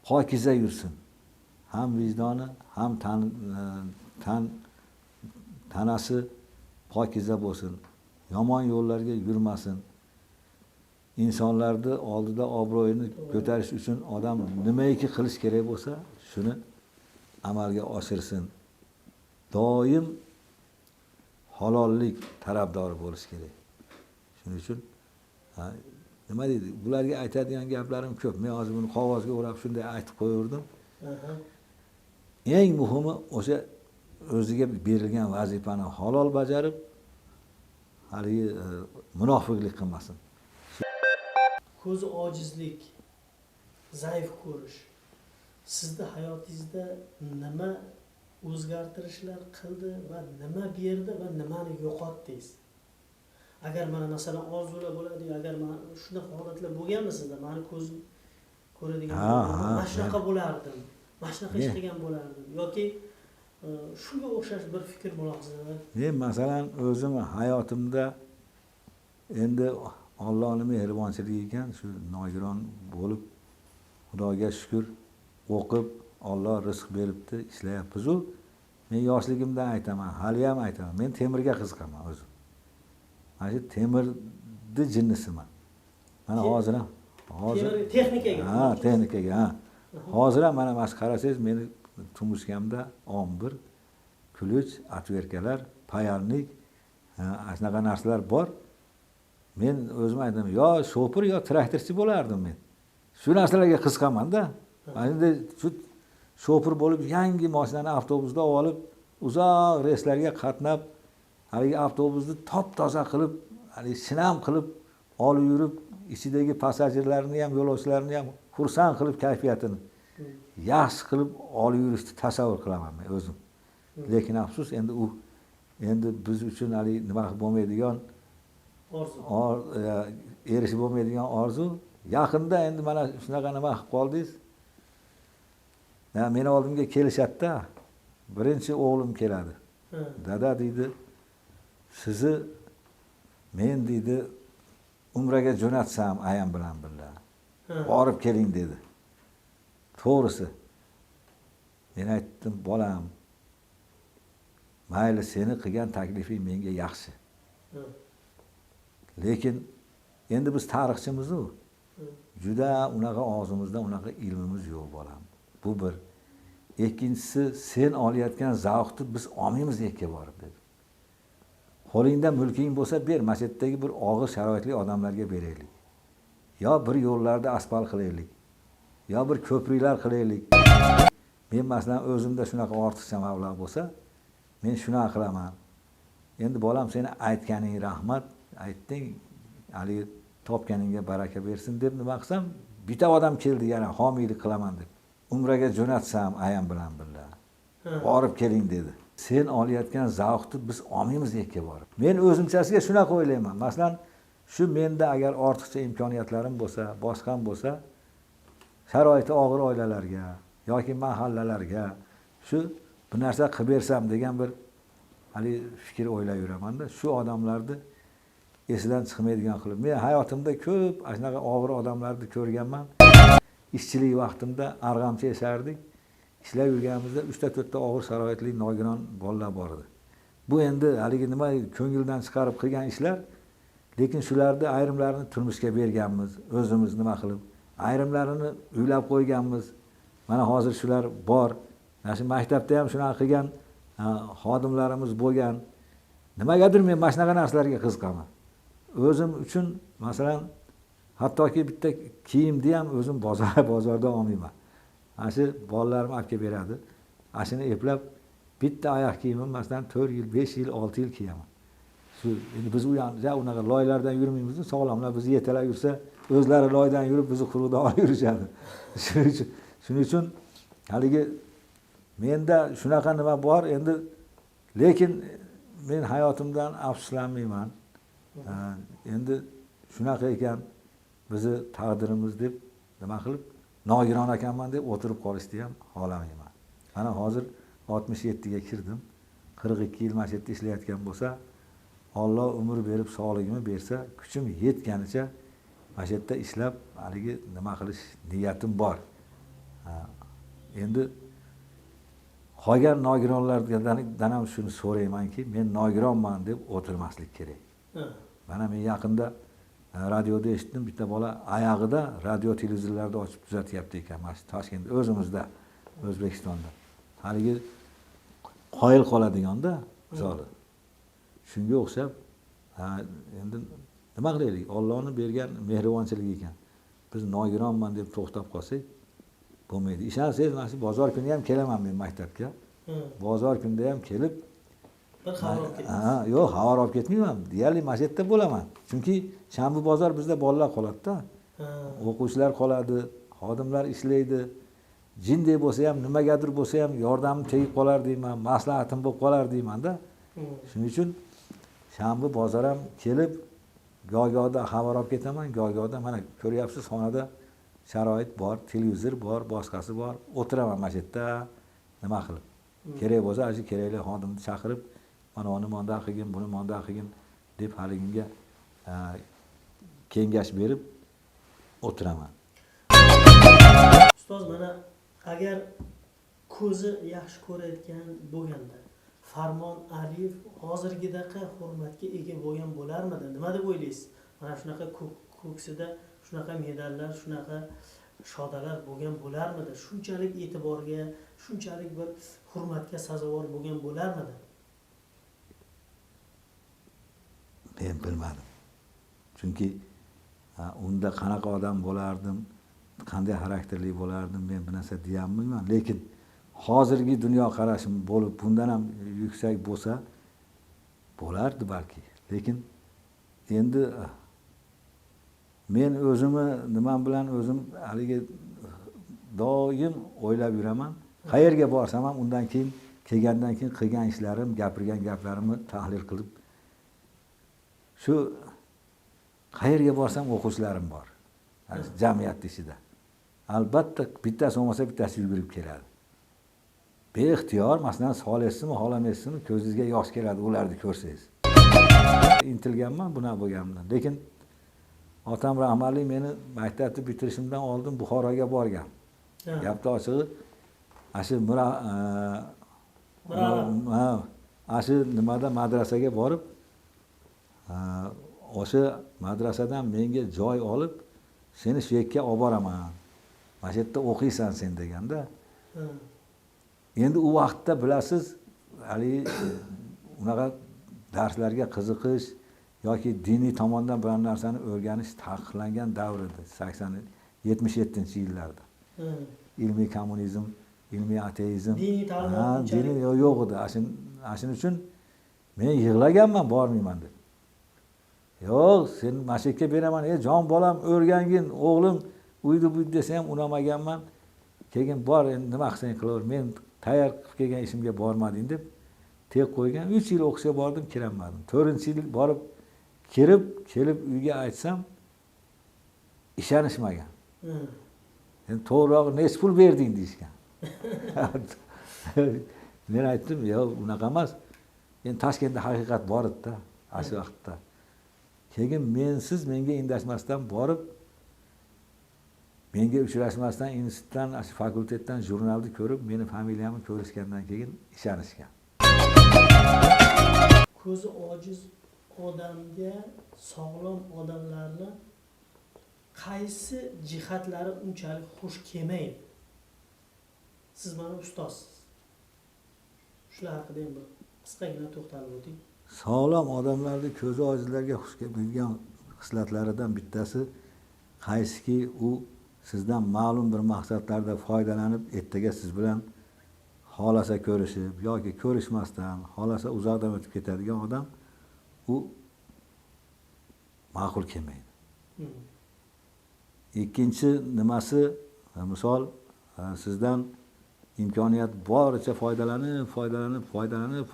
Pokiza yursin. Ham vijdoni, ham tanasi pokiza bo'lsin. Yomon yo'llarga yurmasin. insonlarni oldida obro'yini ko'tarish uchun odam nimaiki qilish kerak bo'lsa, shuni amalga oshirsin. Doim halollik tarafdori bo'lish kerak. Shuning uchun nima deydi? Bularga aytadigan gaplarim ko'p. Men hozir buni qog'ozga o'rab shunday aytib qo'yardim. Eng muhimi o'sha o'ziga berilgan vazifani halol bajarib, haligi munofiqlik qilmasin. Ko'zi ojizlik, zaif ko'rish sizda hayotingizda nima o'zgartirishlar qildi va nima berdi va nimani yo'qotdingiz? agar mana masalan orzular bo'ladi, agar mana shunaqa holatlar bo'lganmi sizda? Mani ko'zim ko'radigan mana shunaqa bo'lardim, mana shunaqa ish qilgan bo'lardim yoki shunga o'xshash bir fikr mulohazalar. Men masalan o'zim hayotimda endi Allohning mehribonchiligi ekan, shu nogiron bo'lib Xudoga shukr o'qib Alloh rizq beribdi, ishlayapmiz-ku. Men yoshligimdan aytaman, hali ham aytaman. Men temirga qiziqaman o'zim. Mana shu temirni jinnisiman. Mana hozir ham texnikaga. Ha, texnikaga, ha. Hozir ham mana mana qarasangiz, meni turmushkamda ombir, kulich, atverkalar, payalnik, shunaqa narsalar bor. Men o'zim aytaman, yo shopir yo traktorchi bo'lardim men. Shu narsalarga qiziqaman-da. Endi shu shopir bo'lib yangi mashinani avtobusda olib, uzoq reyslarga qatnab, haligi avtobusni top-toza qilib, haligi shinam qilib olib yurib, ichidagi passajirlarni ham, yo'lovchilarni ham xursand qilib kayfiyatini yaxshi qilib olib yurishni tasavvur qilaman men o'zim. Lekin afsus, endi biz uchun haligi nima bo'lmaydigan erishib bo'lmaydigan orzu. Yaqinda endi mana shunaqa nima qilib qoldingiz? Meni oldimga kelishadi-da. Birinchi o'g'lim keladi. Dada deydi, sizni men deydi umraga jo'natsam ayam bilan birga. Borib keling dedi. To'g'risi. Men aytdim, bolam, mayli seni qilgan taklifing menga yaxshi. Lekin endi biz tarixchimiz-ku. Juda unaqa og'zimizda unaqa ilmimiz yo'q bolam. Bu bir. Ikkinchisi, sen olayotgan zavqni biz olmaymiz yakka borib dedi. Qo'lingda mulking bo'lsa ber, masjiddagi bir og'ir sharoitli odamlarga beraylik. Yo bir yo'llarda asfalt qilaylik. Yo bir ko'priklar qilaylik. Men masalan o'zimda shunaqa ortiqcha mablag' bo'lsa, men shunaqa qilaman. Endi bolam, seni aytganing rahmat, aytding, hali topganingga baraka bersin deb nima qilsam, bitta odam keldi yana homiylik qilaman deb. Umraga jo'natsam ayam bilan birga. Borib keling dedi. Sen olayotgan zavqni biz olmaymiz yakka borib. Men o'zimchasiga shunaqa o'ylayman. Masalan, shu menda agar ortiqcha imkoniyatlarim bo'lsa, boshqam bo'lsa, sharoiti og'ir oilalarga yoki mahallalarga shu bir narsa qilib bersam degan bir hali fikr o'ylab yuraman-da. Shu odamlarni esidan chiqmaydigan qilib. Men hayotimda ko'p shunaqa og'ir odamlarni ko'rganman. İşçilik vaqtimda arg'amchi yashardik. Ishlab yurganimizda 3-4 ta og'ir sharoitli nogiron bolalar bor edi. Bu endi haligi nima ko'ngildan chiqarib qilgan ishlar, lekin shularni ayrimlarini turmushga berganmiz, o'zimiz nima qilib, ayrimlarini uylab qo'yganmiz. Mana hozir shular bor. Mana shu maktabda ham shunaqa qilgan xodimlarimiz bo'lgan. Nimagadir men mana shunaqa narsalarga qiziqaman. O'zim uchun masalan hattoki bitta kiyimni ham o'zim bozordan olmayman. Ana shu bolalarim olib kelib beradi. Ana shuni eplab bitta oyoq kiyimim masalan 4 yil, 5 yil, 6 yil kiyaman. Shu endi biz u yoqda unaqa loylardan yurmaymiz, sog'lomlar bizni yetalab yursa, o'zlari loydan yurib bizni quruqdan olib yurishadi. Shuning uchun haligi menda shunaqa nima bor endi, lekin men hayotimdan afsuslanmayman. Endi shunaqa ekan bizi taqdirimiz deb nima qilib nogiron ekanman deb o'tirib qolishni ham xohlamayman. Mana hozir 67 ga kirdim. 42 yil mana shu yerda ishlayotgan bo'lsa, Alloh umr berib sog'ligimni bersa, kuchim yetganicha mana shu yerda ishlab haligi nima qilish niyatim bor. Endi qolgan nogironlardan ham shuni so'raymanki, men nogironman deb o'tirmaslik kerak. Mana men yaqinda radioda eshitdim, bitta bola oyog'ida radio televizorlarda ochib kuzatyapti ekan, mana shu Toshkentda, o'zimizda, O'zbekistonda. Haligi qoyil qoladigan-da, misoli. Shunga o'xshab, endi nima qilaylik? Allohning bergan mehribonchiligi ekan. Biz nogironman deb to'xtab qolsak bo'lmaydi. Ishonsangiz, mana shu bozor kuni ham kelaman men maktabga. Bozor kunida ham kelib bir xabar olib ketasiz. Yo'q, xabar olib ketmayman. Deyarli mana shu yerda bo'laman. Chunki shanba bozor bizda bolalar qoladi-da. O'quvchilar qoladi, xodimlar ishlaydi. Jinday bo'lsa ham, nimagadir bo'lsa ham yordamim tegib qolar deyman, maslahatim bo'lib qolar deyman-da. Shuning uchun shanba bozor ham kelib goh-gohda xabar olib ketaman, goh-gohda mana ko'ryapsiz, xonada sharoit bor, televizor bor, boshqasi bor. O'tiraman mana shu yerda nima qilib. Kerak bo'lsa, shu kerakli xodimni chaqirib, mana uni monda qilgin, buni monda qilgin deb haliginga kengash berib o'tiraman. Ustoz, mana agar ko'zi yaxshi ko'rayotgan bo'lganda Farmon Aliyev hozirgidaqa hurmatga ega bo'lgan bo'larmidi? Nima deb o'ylaysiz? Mana shunaqa ko'ksida shunaqa medallar, shunaqa shodalar bo'lgan bo'larmidi? Shunchalik e'tiborga, shunchalik bir hurmatga sazovor bo'lgan bo'larmidi? Men bilmadim. Chunki unda qanaqa odam bo'lardim, qanday xarakterli bo'lardim, men bu narsa deya olmayman. Lekin hozirgi dunyo qarashim bo'lib, bundan ham yuksak bo'lsa, bo'lardi balki. Lekin endi men o'zimni nimam bilan o'zim haligi doim o'ylab yuraman. Qayerga borsam ham undan keyin kelgandan keyin qilgan ishlarim, gapirgan gaplarimni tahlil qilib, shu qayerga borsam o'quvchilarim bor. Jamiyat ichida. Albatta bittasi bo'lmasa bittasi yugurib keladi. Beixtiyor, masalan, solesizmi, xohlamaysizmi, ko'zingizga yosh keladi ularni ko'rsangiz. Intilganman buna bo'lganimdan. Lekin otam rahmatli meni maktabni bitirishimdan oldin Buxoroga borgan. Gapni ochig'i, shu nimada madrasaga borib, o'sha madrasadan menga joy olib, seni shu yerga olib boraman. Mana shu yerda o'qiysan sen deganda. Endi u vaqtda bilasiz, hali unaqa darslarga qiziqish yoki diniy tomondan biror narsani o'rganish taqiqlangan davr edi, 77-yillarda. Ilmiy kommunizm, ilmiy ateizm, diniy ta'lim yo'q edi. Shuning uchun men yig'laganman, bormayman deb. Yo'q, sen mana shu yerga beraman, jon bolam, o'rgangin, o'g'lim, uydi buydi desa ham unamaganman. Keyin bor, endi nima qilsang qilaver, men tayyor qilib kelgan ishimga bormading deb tek qo'ygan. 3 yil o'qishga bordim, kirolmadim. 4-yil borib, kelib uyga aytsam, ishonishmagan. Endi to'g'rirog'i nech pul berding deyishgan. Men aytdim, yo'q, unaqa emas. Endi Toshkentda haqiqat bor edi-da, shu vaqtda. Keyin mensiz menga indashmasdan borib, menga uchrashmasdan institutdan, fakultetdan jurnalni ko'rib, meni familiyamni ko'rishgandan keyin ishonishgan. Ko'zi ojiz odamga sog'lom odamlarni qaysi jihatlari unchalik xush kelmaydi? Siz mana ustozsiz. Shular haqida ham bir qisqagina to'xtalib o'ting. Sog'lom odamlarning ko'zi ojizlarga xush kelmaydigan xislatlaridan bittasi qaysiki, u sizdan ma'lum bir maqsadlarda foydalanib, ertaga siz bilan xolasa ko'rishib yoki ko'rishmasdan, xolasa uzoqdan o'tib ketadigan odam, u ma'qul kelmaydi. Ikkinchi nimasi, misol sizdan imkoniyat boricha foydalanib,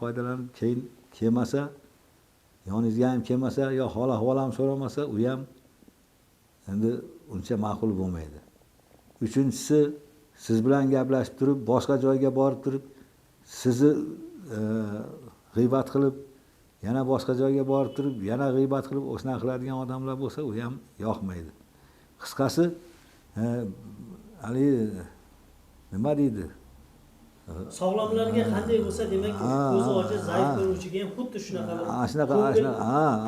keyin kelmasa, yoningizga ham kelmasa, yo hol ahvol ham so'ramasa, u ham endi uncha ma'qul bo'lmaydi. Uchinchisi, siz bilan gaplashib turib, boshqa joyga borib turib, sizni g'iybat qilib, yana boshqa joyga borib turib, yana g'iybat qilib, o'shana qiladigan odamlar bo'lsa, u ham yoqmaydi. Qisqasi, hali nima deydi? Sog'lomlarga qanday bo'lsa, demak, ko'zi ojiz, zaif ko'ruvchiga ham xuddi shunaqa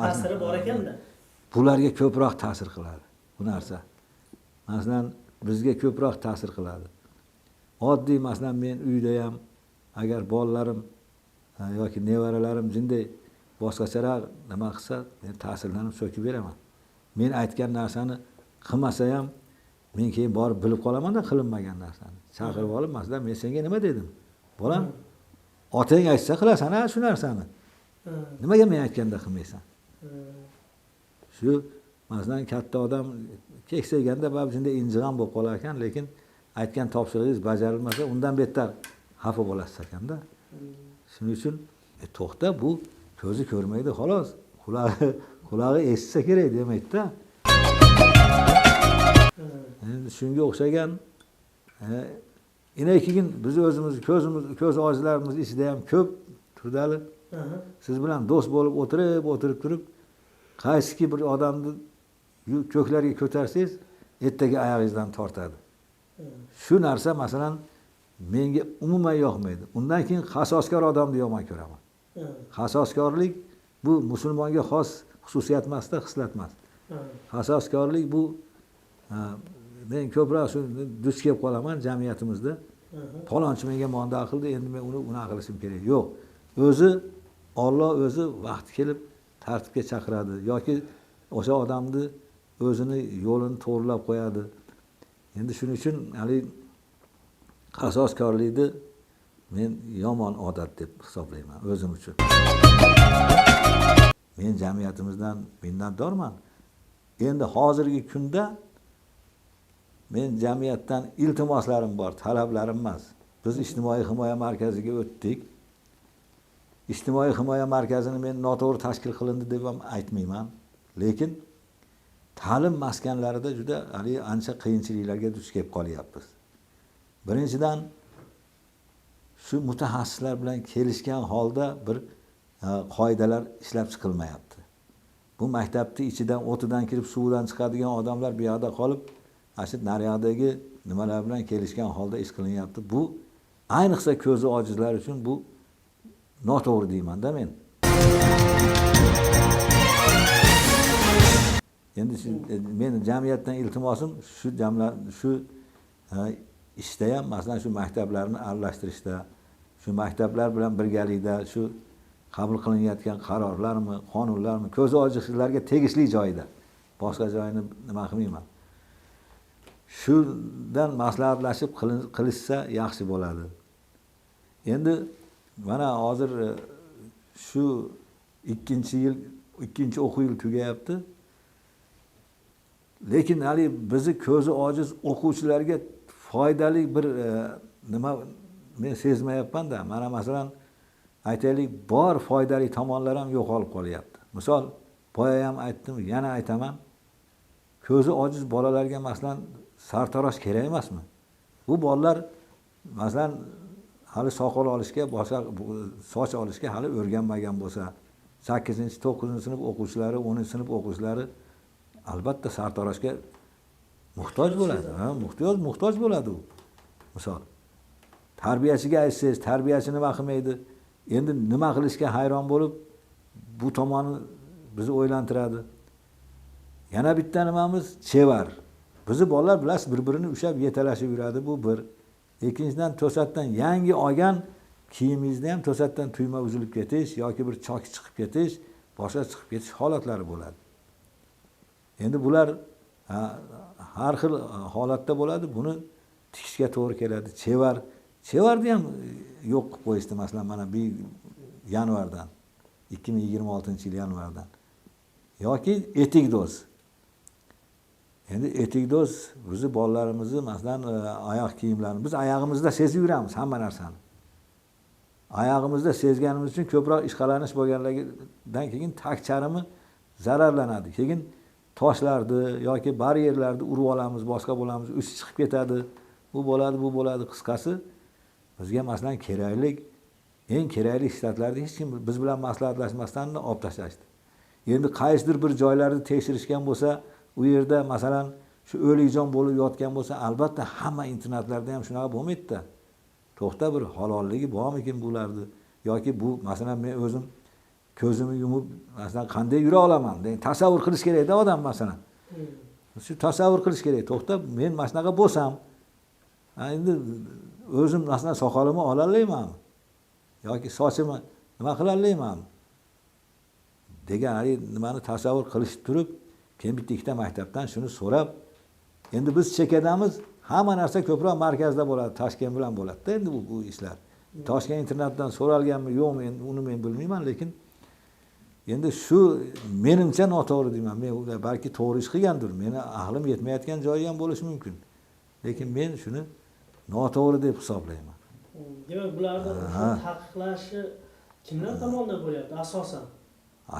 ta'siri bor ekanda. Bularga ko'proq ta'sir qiladi bu narsa. Masalan, bizga ko'proq ta'sir qiladi. Oddiy, masalan, men uyda ham agar bolalarim yoki nevaralarim jinday boshqacharoq nima qilsa, men ta'sirlanib so'kib beraman. Men aytgan narsani qilmasa ham men keyin borib bilib qolaman-da qilinmagan narsani. Chaqirib olib, masalan, men senga nima dedim? Bolam, otang aytsa qilasan-a shu narsani. Nimaga men aytganda qilmaysan? Shu, masalan, katta odam keksaganda babjinda injigan bo'lib qolar ekan, lekin aytgan topshirig'ingiz bajarilmasa, undan bettar xafa bo'lasiz ekanda. Shuning uchun to'xta, bu ko'zi ko'rmaydi, xolos. qulog'i eshitsa kerak demakda. Endi shunga o'xshagan keyin biz o'zimiz ko'z ojizlarimiz ichida ham ko'p turdali. Siz bilan do'st bo'lib o'tirib turib, qaysiki bir odamni ko'klarga ko'tarsangiz, ertaga oyog'ingizdan tortadi. Shu narsa masalan menga umuman yoqmaydi. Undan keyin qasoskor odamni yomon ko'raman. Qasoskorlik bu musulmonga xos xususiyat emasda, xislat emas. Qasoskorlik bu men ko'proq shu duch kelib qolaman jamiyatimizda. Falonchi menga monda qildi, endi men uni unaqa qilishim kerak. Yo'q. O'zi Alloh o'zi vaqti kelib tartibga chaqiradi yoki o'sha odamni o'zini yo'lini to'g'rilab qo'yadi. Endi shuning uchun hali qasoskorlikni men yomon odat deb hisoblayman o'zim uchun. Men jamiyatimizdan minnatdorman. Endi hozirgi kunda men jamiyatdan iltimoslarim bor, talablarim emas. Biz ijtimoiy himoya markaziga o'tdik. Ijtimoiy himoya markazini men noto'g'ri tashkil qilindi deb ham aytmayman. Lekin ta'lim maskanlarida juda ancha qiyinchiliklarga duch kelib qolyapmiz. Birinchidan shu mutaxassislar bilan kelishgan holda bir qoidalar ishlab chiqilmayapti. Bu maktabni ichidan o'tidan kirib suvidan chiqadigan odamlar bu yoqda qolib, shu naryoqdagi nimalar bilan kelishgan holda ish qilinyapti. Bu ayniqsa ko'zi ojizlar uchun bu noto'g'ri deyman-da men. Endi men jamiyatdan iltimosim shu ishda ham, masalan shu maktablarni aralashtirishda, shu maktablar bilan birgalikda shu qabul qilinayotgan qarorlarmi, qonunlarmi ko'zi ojizlarga tegishli joyida, boshqa joyini nima qilmayman. Shundan maslahatlashib qilishsa yaxshi bo'ladi. Endi mana hozir shu ikkinchi o'quv yil tugayapti. Lekin hali bizni ko'zi ojiz o'quvchilarga foydali bir nima men sezmayapman-da. Mana masalan aytaylik, bor foydali tomonlar ham yo'qolib qolyapti. Misol, boya ham aytdim, yana aytaman. Ko'zi ojiz bolalarga masalan sartarosh kerak emasmi? Bu bolalar masalan hali soqol olishga, boshqa soch olishga hali o'rganmagan bo'lsa, 8-9-sinf o'quvchilari, 10-sinf o'quvchilari albatta sartaroshga muhtoj bo'ladi. Muhtoj bo'ladi u. Misol, tarbiyachiga aytsangiz, tarbiyachi nima qilmaydi? Endi nima qilishga hayron bo'lib, bu tomonni bizni o'ylantiradi. Yana bitta nimamiz chevar. Bizni bolalar bilasiz, bir-birini ushlab yetalashib yuradi, bu bir. Ikkinchidan to'satdan yangi olgan kiyimingizda ham to'satdan tugma uzilib ketish yoki bir choki chiqib ketish, boshqa chiqib ketish holatlari bo'ladi. Endi bular har xil holatda bo'ladi, buni tikishga to'g'ri keladi. Chevarni ham yo'q qilib qo'yishdi, masalan mana bu yanvardan, 2026-yil yanvardan. Yoki etikdoz. Endi etikdoz bizni bolalarimizni masalan oyoq kiyimlarini biz oyog'imizda sezib yuramiz hamma narsani. Oyog'imizda sezganimiz uchun ko'proq ishqalanish bo'lganligidan keyin tagcharimi zararlanadi. Keyin toshlarni yoki baryerlarni urib olamiz, boshqa bo'lamiz, uchi chiqib ketadi. Bu bo'ladi. Qisqasi bizga masalan eng kerakli shtatlarni hech kim biz bilan maslahatlashmasdan olib tashlashdi. Endi qaysidir bir joylarni tekshirishgan bo'lsa, u yerda masalan shu o'likjon bo'lib yotgan bo'lsa, albatta hamma internatlarda ham shunaqa bo'lmaydi-da. To'xta, bir halolligi bormikin bularni yoki bu masalan men o'zim ko'zimni yumib masalan qanday yura olaman degan tasavvur qilish kerak-da odam masalan. Shu tasavvur qilish kerak. To'xta, men mana shunaqa bo'lsam, endi o'zim masalan soqolimni olalaymanmi? Yoki sochimni nima qilalaymanmi? degan nimani tasavvur qilishib turib, keyin bitta ikkita maktabdan shuni so'rab, endi biz chekadamiz, hamma narsa ko'proq markazda bo'ladi, Toshkent bilan bo'ladi-da endi bu ishlar. Toshkent internatdan so'ralganmi, yo'qmi, uni men bilmayman, lekin endi shu menimcha noto'g'ri deyman. Men balki to'g'ri ish qilgandir. Meni aqlim yetmayotgan joyi ham bo'lishi mumkin. Lekin men shuni noto'g'ri deb hisoblayman. Demak, bularni taqiqlashi kimlar tomonidan bo'lyapti asosan?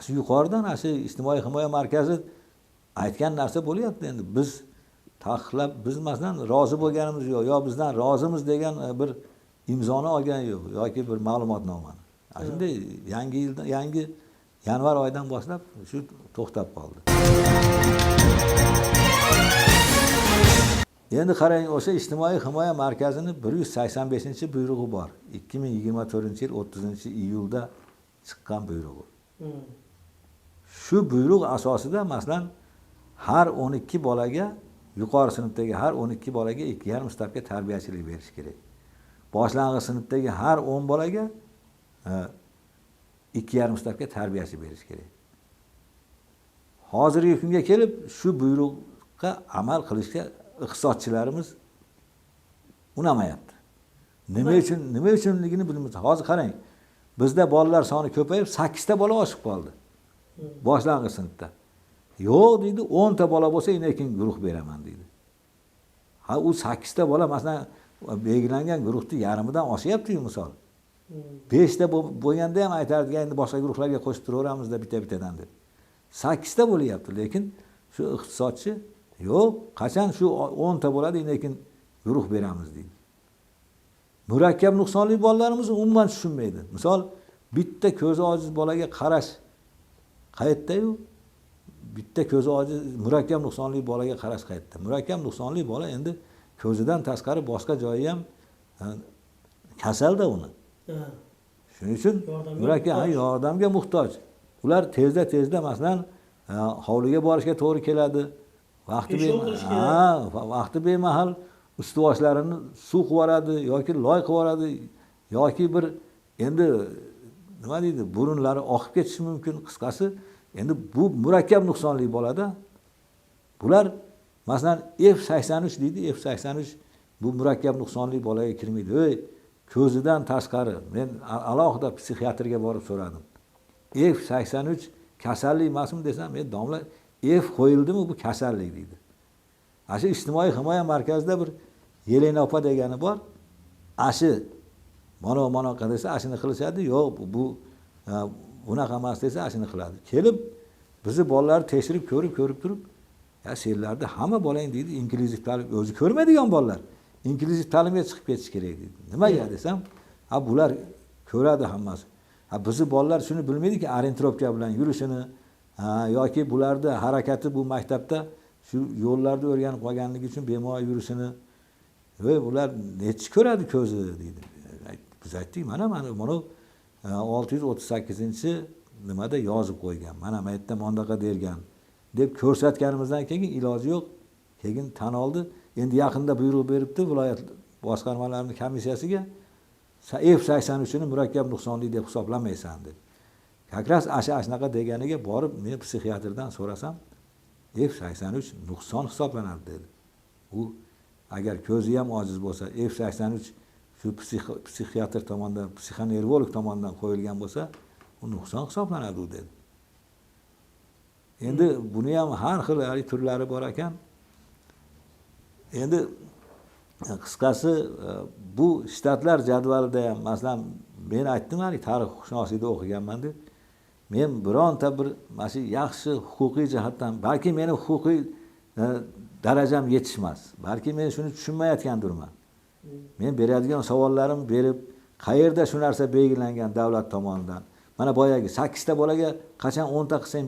Shu yuqoridan shu ijtimoiy himoya markazi aytgan narsa bo'lyapti. Endi biz taqiqlab, biz masalan rozi bo'lganimiz yo'q, yo bizdan rozimiz degan bir imzoni olgan yo'q yoki bir ma'lumotnomani. Shunday yangi yanvar oyidan boshlab shu to'xtab qoldi. Endi qarang, o'sha ijtimoiy himoya markazini 185-buyrug'i bor. 2024-yil 30-iyulda chiqqan buyrug'i. Shu buyruq asosida masalan har 12 bolaga, yuqori sinfdagi har 12 bolaga 2,5 stavka tarbiyachilik berish kerak. Boshlang'ich sinfdagi har 10 bolaga 2,5 stavka tarbiyachi berish kerak. Hozirgi kunga kelib shu buyruqqa amal qilishga iqtisodchilarimiz unamayapti. Nima uchunligini bilmaymiz. Hozir qarang, bizda bolalar soni ko'payib 8 ta bola oshib qoldi. Boshlang'ich sinfda. Yo'q deydi, 10 ta bola bo'lsa, lekin guruh beraman deydi. U 8 ta bola masalan belgilangan guruhni yarmidan oshyapti-yu misol. 5 ta bo'lganda ham aytardigan, endi boshqa guruhlarga qo'shib turaveramizda bitta-bittadan deb. 8 ta bo'lyapti, lekin shu iqtisodchi yo'q, qachon shu 10 ta bo'ladi, lekin guruh beramiz deydi. Murakkab nuqsonli bolalarimiz umuman tushunmaydi. Misol bitta ko'zi ojiz bolaga qarash qayerda-yu? Bitta ko'zi ojiz murakkab nuqsonli bolaga qarash qayerda? Murakkab nuqsonli bola endi ko'zidan tashqari boshqa joyi ham kasalda uni. Shuning uchun murakkab yordamga muhtoj. Ular tezda masalan hovliga borishga to'g'ri keladi. Vaqti bemahal ustuvoshlarini suv qivoradi yoki loy qivoradi yoki bir endi nima deydi, burunlari oqib ketishi mumkin. Qisqasi, endi bu murakkab nuqsonli bolada bular masalan F83 deydi. F83 bu murakkab nuqsonli bolaga kirmaydi. Ko'zidan tashqari men alohida psixiatrga borib so'radim. F83 kasallik emasmi desam, domla F qo'yildimi, bu kasallik deydi. Shu ijtimoiy himoya markazida bir Yelena opa degani bor. Mana qilsa ashini qilishadi, yo'q bu bunaqa emas desa ashini qiladi. Kelib bizni bolalarni tekshirib ko'rib turib, senlarda hamma bolang deydi, inklyuziv ta'lim o'zi ko'rmaydigan bolalar. Inklyuziv ta'limga chiqib ketish kerak deydi. Nimaga desam, bular ko'radi hammasi. Bizni bolalar shuni bilmaydiki, orientovka bilan yurishini yoki bularda harakati bu maktabda shu yo'llarda o'rganib qolganligi uchun bemalol yurishini ular nechi ko'radi ko'zi deydi. Biz aytdik, mana 638-nimada yozib qo'ygan. Mana bu yerda mondaqa dergan deb ko'rsatganimizdan keyin iloji yo'q. Keyin tan oldi. Endi yaqinda buyruq beribdi viloyat boshqarmalarining komissiyasiga. F83ni murakkab nuqsonli deb hisoblamaysan deb. Kakras shunaqa deganiga borib men psixiatrdan so'rasam, F83 nuqson hisoblanadi dedi. U agar ko'zi ham ojiz bo'lsa, F83 shu psixiatr tomonidan, psixonervolog tomonidan qo'yilgan bo'lsa, u nuqson hisoblanadi dedi. Endi buni ham har xil turlari bor ekan. Endi qisqasi bu shtatlar jadvalida ham masalan men aytdim, tarixshunoslikda o'qiganman deb. Men bironta bir mana shu yaxshi huquqiy jihatdan, balki meni huquqiy darajam yetishmas. Balki men shuni tushunmayotgandirman. Men beradigan savollarim berib, qayerda shu narsa belgilangan davlat tomonidan. Mana boyagi 8 ta bolaga qachon 10 ta qilsang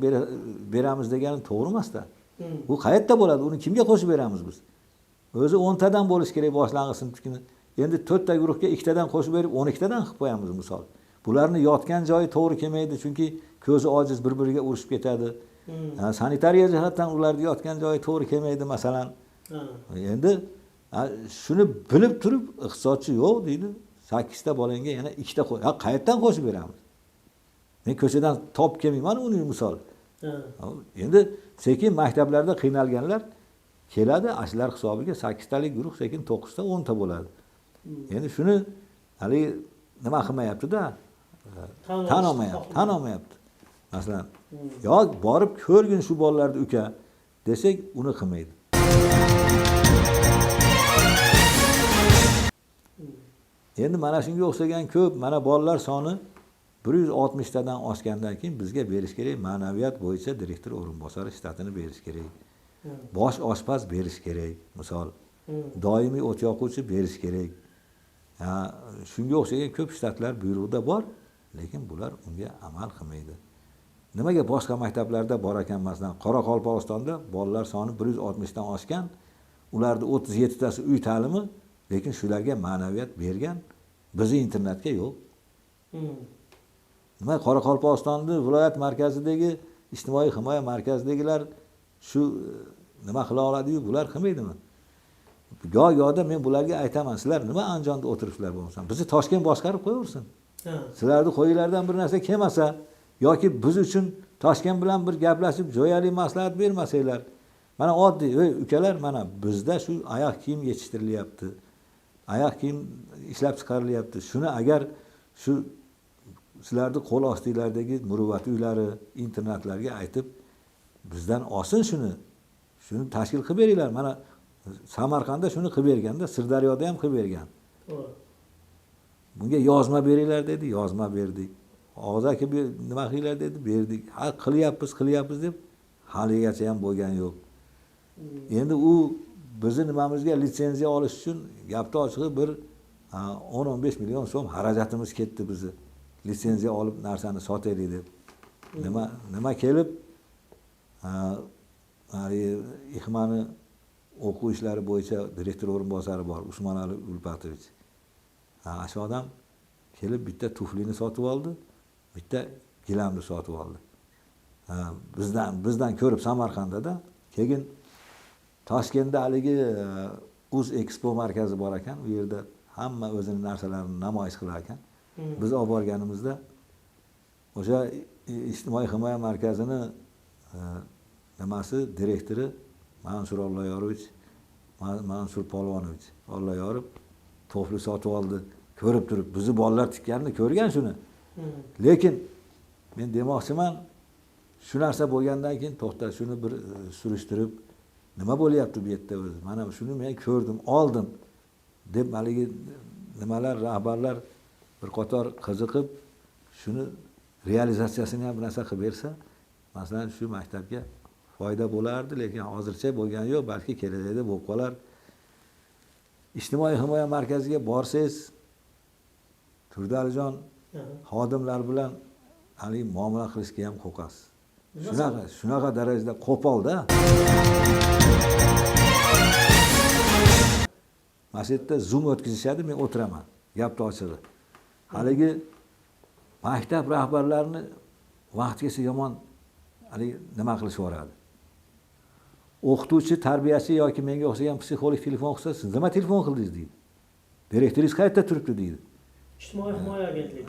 beramiz deganim to'g'ri emas-da. Bu qayerda bo'ladi? Uni kimga qo'shib beramiz biz? O'zi 10 tadan bo'lish kerak boshlang'ich sinfnikini. Endi 4 ta guruhga 2 tadan qo'shib berib 12 tadan qilib qo'yamiz misol. Bularni yotgan joyi to'g'ri kelmaydi, chunki ko'zi ojiz bir-biriga urushib ketadi. Sanitariya jihatdan ularning yotgan joyi to'g'ri kelmaydi masalan. Endi shuni bilib turib iqtisodchi yo'q deydi. 8 ta bolangga yana 2 ta qo'y. Qayerdan qo'shib beramiz? Men ko'chadan topib kelmayman uni misol. Endi sekin maktablarda qiynalganlar keladi, ashlar hisobiga 8 talik guruh sekin 9 ta 10 ta bo'ladi. Endi shuni hali nima qilmayapti-da? Tan olmayapti. Masalan, yo'q, borib ko'rgin shu bolalarni uka desak, uni qilmaydi. Endi mana shunga o'xshagan ko'p, mana bolalar soni 160 tadan oshgandan keyin bizga berish kerak, ma'naviyat bo'yicha direktor o'rinbosari shtatini berish kerak. Bosh oshpaz berish kerak, misol. Doimiy o't yoquvchi berish kerak. Shunga o'xshagan ko'p shtatlar buyruqda bor, lekin bular unga amal qilmaydi. Nimaga boshqa maktablarda bor ekan, masalan, Qoraqalpog'istonda bolalar soni 160 dan oshgan, ularda 37 tasi uy ta'limi, lekin shularga ma'naviyat bergan, bizning internatga yo'q. Nima Qoraqalpog'istonning viloyat markazidagi ijtimoiy himoya markazidagilar shu nima qila oladi-yu, bular qilmaydimi? Go'yoda men bularga aytaman, sizlar nima Andijonda o'tiribsizlar bo'lmasa, bizni Toshkent boshqarib qo'yaversin. Sizlarning qo'yinglardan bir narsa kelmasa yoki biz uchun Toshkent bilan bir gaplashib jo'yali maslahat bermasanglar, mana oddiy, ukalar, mana bizda shu oyoq kiyim yetishtirilyapti. Oyoq kiyim ishlab chiqarilyapti. Shuni agar shu sizlarning qo'l ostinglardagi muruvvat uylari, internatlarga aytib bizdan olsin shuni tashkil qilib beringlar. Mana Samarqandda shuni qilib berganda, Sirdaryoda ham qilib bergan. Bunga yozma beringlar dedi, yozma berdik. Og'iz aka nima qilinglar dedi, berdik. Ha, qilyapmiz deb haligacha ham bo'lgan yo'q. Endi u bizni nimamizga litsenziya olish uchun gapni ochig'i bir 10-15 million so'm xarajatimiz ketdi bizni. Litsenziya olib narsani sotaylik deb. Nima kelib Ixmani o'quv ishlari bo'yicha direktor o'rinbosari bor, Usmonali Ulpatovich. Shu odam kelib bitta tuflini sotib oldi, bitta gilamni sotib oldi. Bizdan ko'rib Samarqandda, keyin Toshkentda haligi Uz Expo markazi bor ekan, u yerda hamma o'zining narsalarini namoyish qilar ekan. Biz olib borganimizda o'sha ijtimoiy himoya markazini nimasi direktori Mansur Olloyorovich, Mansur Polvonovich Olloyorov tofli sotib oldi. Ko'rib turib, bizni bolalar tikkanini ko'rgan shuni. Lekin men demoqchiman, shu narsa bo'lgandan keyin to'xta, shuni bir surishtirib, nima bo'lyapti bu yerda o'zi? Mana shuni men ko'rdim, oldim deb haligi nimalar rahbarlar bir qator qiziqib, shuni realizatsiyasini ham bir narsa qilib bersa, masalan, shu maktabga foyda bo'lardi, lekin hozircha bo'lgan yo'q, balki kelajakda bo'lib qolar. Ijtimoiy himoya markaziga borsangiz, Turdalijon xodimlar bilan hali muomala qilishga ham qo'rqasiz. Shunaqa darajada qo'polda. Mana shu yerda Zoom o'tkazishadi, men o'tiraman, gapni ochig'i. Haligi maktab rahbarlarini vaqtgacha yomon nima qilishib yuboradi. O'qituvchi, tarbiyachi yoki menga o'xshagan psixolog telefon qilsa, siz nima telefon qildingiz deydi. Direktoringiz qayerda turibdi deydi. Ijtimoiy himoya agentligi.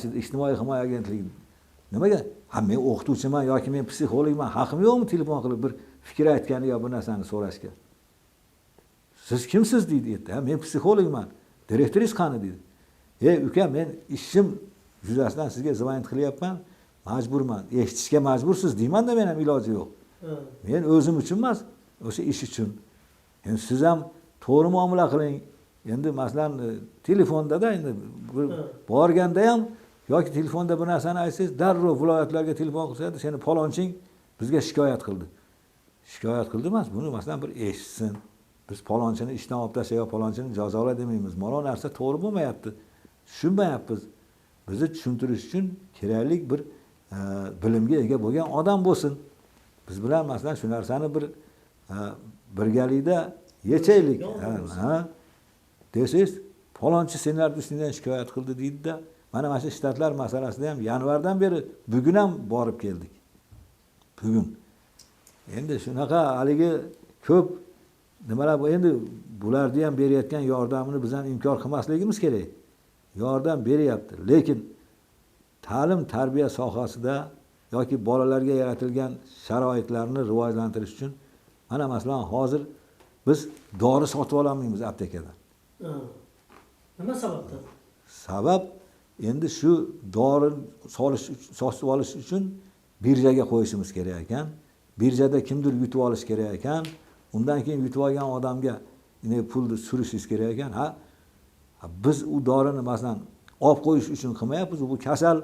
Shu ijtimoiy himoya agentligi. Nimaga? Men o'qituvchiman yoki men psixologman, haqim yo'qmi telefon qilib bir fikr aytgani yo bir narsani so'rashga? Siz kimsiz deydi yerda. Men psixologman. Direktoringiz qani deydi. Uka, men ishim yuzasidan sizga zvonit qilyapman, majburman. Eshitishga majbursiz deyman-da, men ham iloji yo'q. Men o'zim uchun emas, o'sha ish uchun. Endi siz ham to'g'ri muomala qiling. Endi masalan telefonda endi borganda ham yoki telefonda bir narsani aytsangiz, darrov viloyatlarga telefon qilsa, seni palonching bizga shikoyat qildi. Shikoyat qildi emas, buni masalan bir eshitsin. Biz palonchini ishdan olib tashlab, palonchini jazola demaymiz. Mana narsa to'g'ri bo'lmayapti. Tushunmayapmiz. Bizni tushuntirish uchun kerakli bir bilimga ega bo'lgan odam bo'lsin. Biz bilan masalan shu narsani bir birgalikda yechaylik. Desangiz, palonchi senlar ustingdan shikoyat qildi deydi-da. Mana shu shtatlar masalasida ham yanvardan beri bugun ham borib keldik. Bugun. Endi shunaqa haligi ko'p nimalar bu, endi bularni ham berayotgan yordamini biz ham inkor qilmasligimiz kerak. Yordam beryapti, lekin ta'lim tarbiya sohasida yoki bolalarga yaratilgan sharoitlarni rivojlantirish uchun mana masalan hozir biz dori sotib olmaymiz aptekadan. Nima sababdan? Sabab endi shu dori sotib olish uchun birjaga qo'yishimiz kerak ekan. Birjada kimdir yutib olish kerak ekan. Undan keyin yutib olgan odamga pulni surishingiz kerak ekan. Biz u dorini masalan olib qo'yish uchun qilmayapmiz. Bu kasal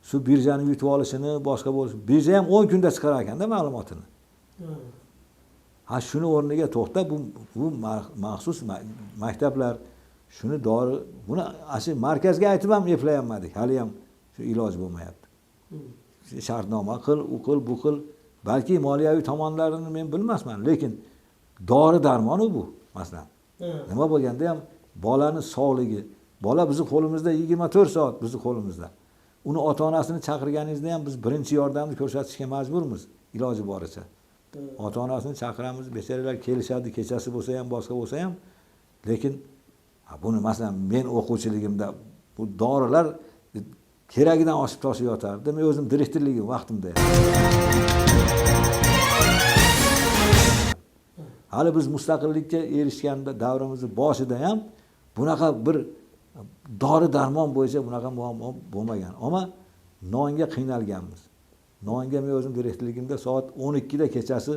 shu birjani yutib olishini, boshqa bo'lishi. Birja ham 10 kunda chiqarar ekanda ma'lumotini. Ha shuni o'rniga to'xta, bu maxsus maktablar shuni buni ashi markazga aytib ham eplayolmadik. Hali ham shu iloj bo'lmayapti. Shartnoma qil, u qil, bu qil. Balki moliyaviy tomonlarini men bilmasman, lekin dori darmoni bu masalan. Nima bo'lganda ham bolaning sog'ligi, bola bizning qo'limizda 24 soat bizning qo'limizda. Uni ota-onasini chaqirganingizda ham biz birinchi yordamni ko'rsatishga majburmiz, iloji boricha. Ota-onasini chaqiramiz, bechoralar kelishadi, kechasi bo'lsa ham, boshqa bo'lsa ham. Lekin buni masalan men o'quvchiligimda bu dorilar keragidan oshib toshib yotardi. Men o'zim direktorligim vaqtimda. Hali biz mustaqillikka erishganda davrimizning boshida ham bunaqa bir dori darmon bo'yicha bunaqa muammo bo'lmagan. Ammo nonga qiynalganmiz. Nonga men o'zim direktorligimda soat 12 da kechasi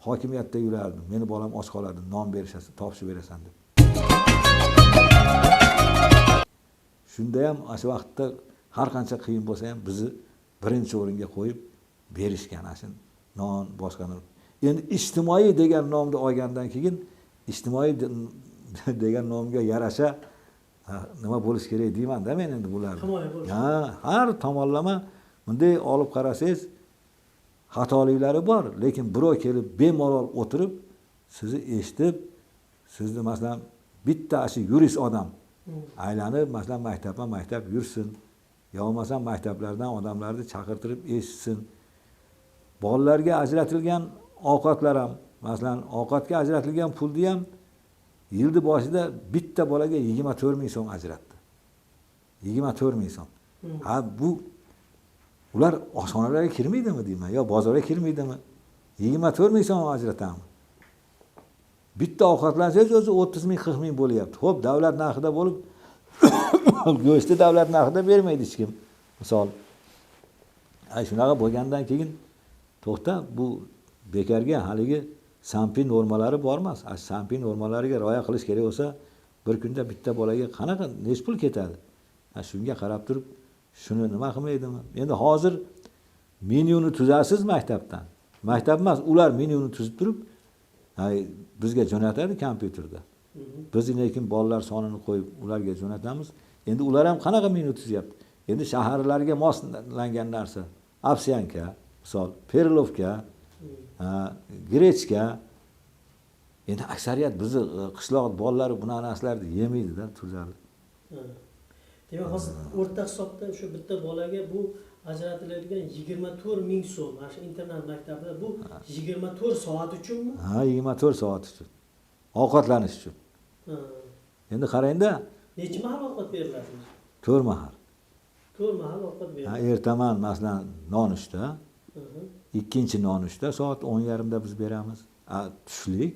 hokimiyatda yurardim. Meni bolam och qoladi, non berishasiz, topshirib berasan deb. Shunda ham o'sha vaqtda har qancha qiyin bo'lsa ham bizni birinchi o'ringa qo'yib berishgan ashin non boshqani. Endi ijtimoiy degan nomni olgandan keyin ijtimoiy degan nomga yarasha nima bo'lish kerak deyman-da men endi bularni. Har tomonlama bunday olib qarasangiz xatoliklari bor, lekin birov kelib bemalol o'tirib sizni eshitib, sizni masalan bitta ashi yurist odam aylanib masalan maktab yursin, yo bo'lmasa maktablardan odamlarni chaqirtirib eshitsin. Bolalarga ajratilgan ovqatlar ham, masalan, ovqatga ajratilgan pulni ham yilni boshida bitta bolaga 24 ming so'm ajratdi. 24 ming so'm. Ha bu ular oshxonalarga kirmaydimi deyman, yo bozorga kirmaydimi? 24 ming so'm ajratamiz. Bitta ovqatlansangiz o'zi 30 ming, 40 ming bo'lyapti. Xo'p, davlat narxida bo'lib go'shtni davlat narxida bermaydi hech kim. Misol. Shunaqa bo'lgandan keyin to'xta, bu bekarga haligi Sanpi normalari bor emas. Sanpi normalariga rioya qilish kerak bo'lsa, bir kunda bitta bolaga qanaqa nech pul ketadi? Shunga qarab turib, shuni nima qilmaydimi? Endi hozir menyuni tuzasiz maktabdan. Maktab emas, ular menyuni tuzib turib, bizga jo'natadi kompyuterda. Biz lekin bolalar sonini qo'yib ularga jo'natamiz. Endi ular ham qanaqa menyu tuzyapti? Endi shaharlarga moslangan narsa. Ovsyanka, misol, perlovka, grechka. Endi aksariyat bizni qishloq bolalari bunaqa narsalarni yemaydi-da, tuzali. Demak, hozir o'rta hisobda shu bitta bolaga bu ajratiladigan 24 ming so'm, mana shu internat maktabida bu 24 soat uchunmi? Ha, 24 soat uchun. Ovqatlanish uchun. Endi qarang-da. Necha mahal ovqat beriladi? 4 mahal. 4 mahal ovqat beriladi. Ertaman masalan nonushta. Ikkinchi nonushta soat 10:30da biz beramiz. Tushlik,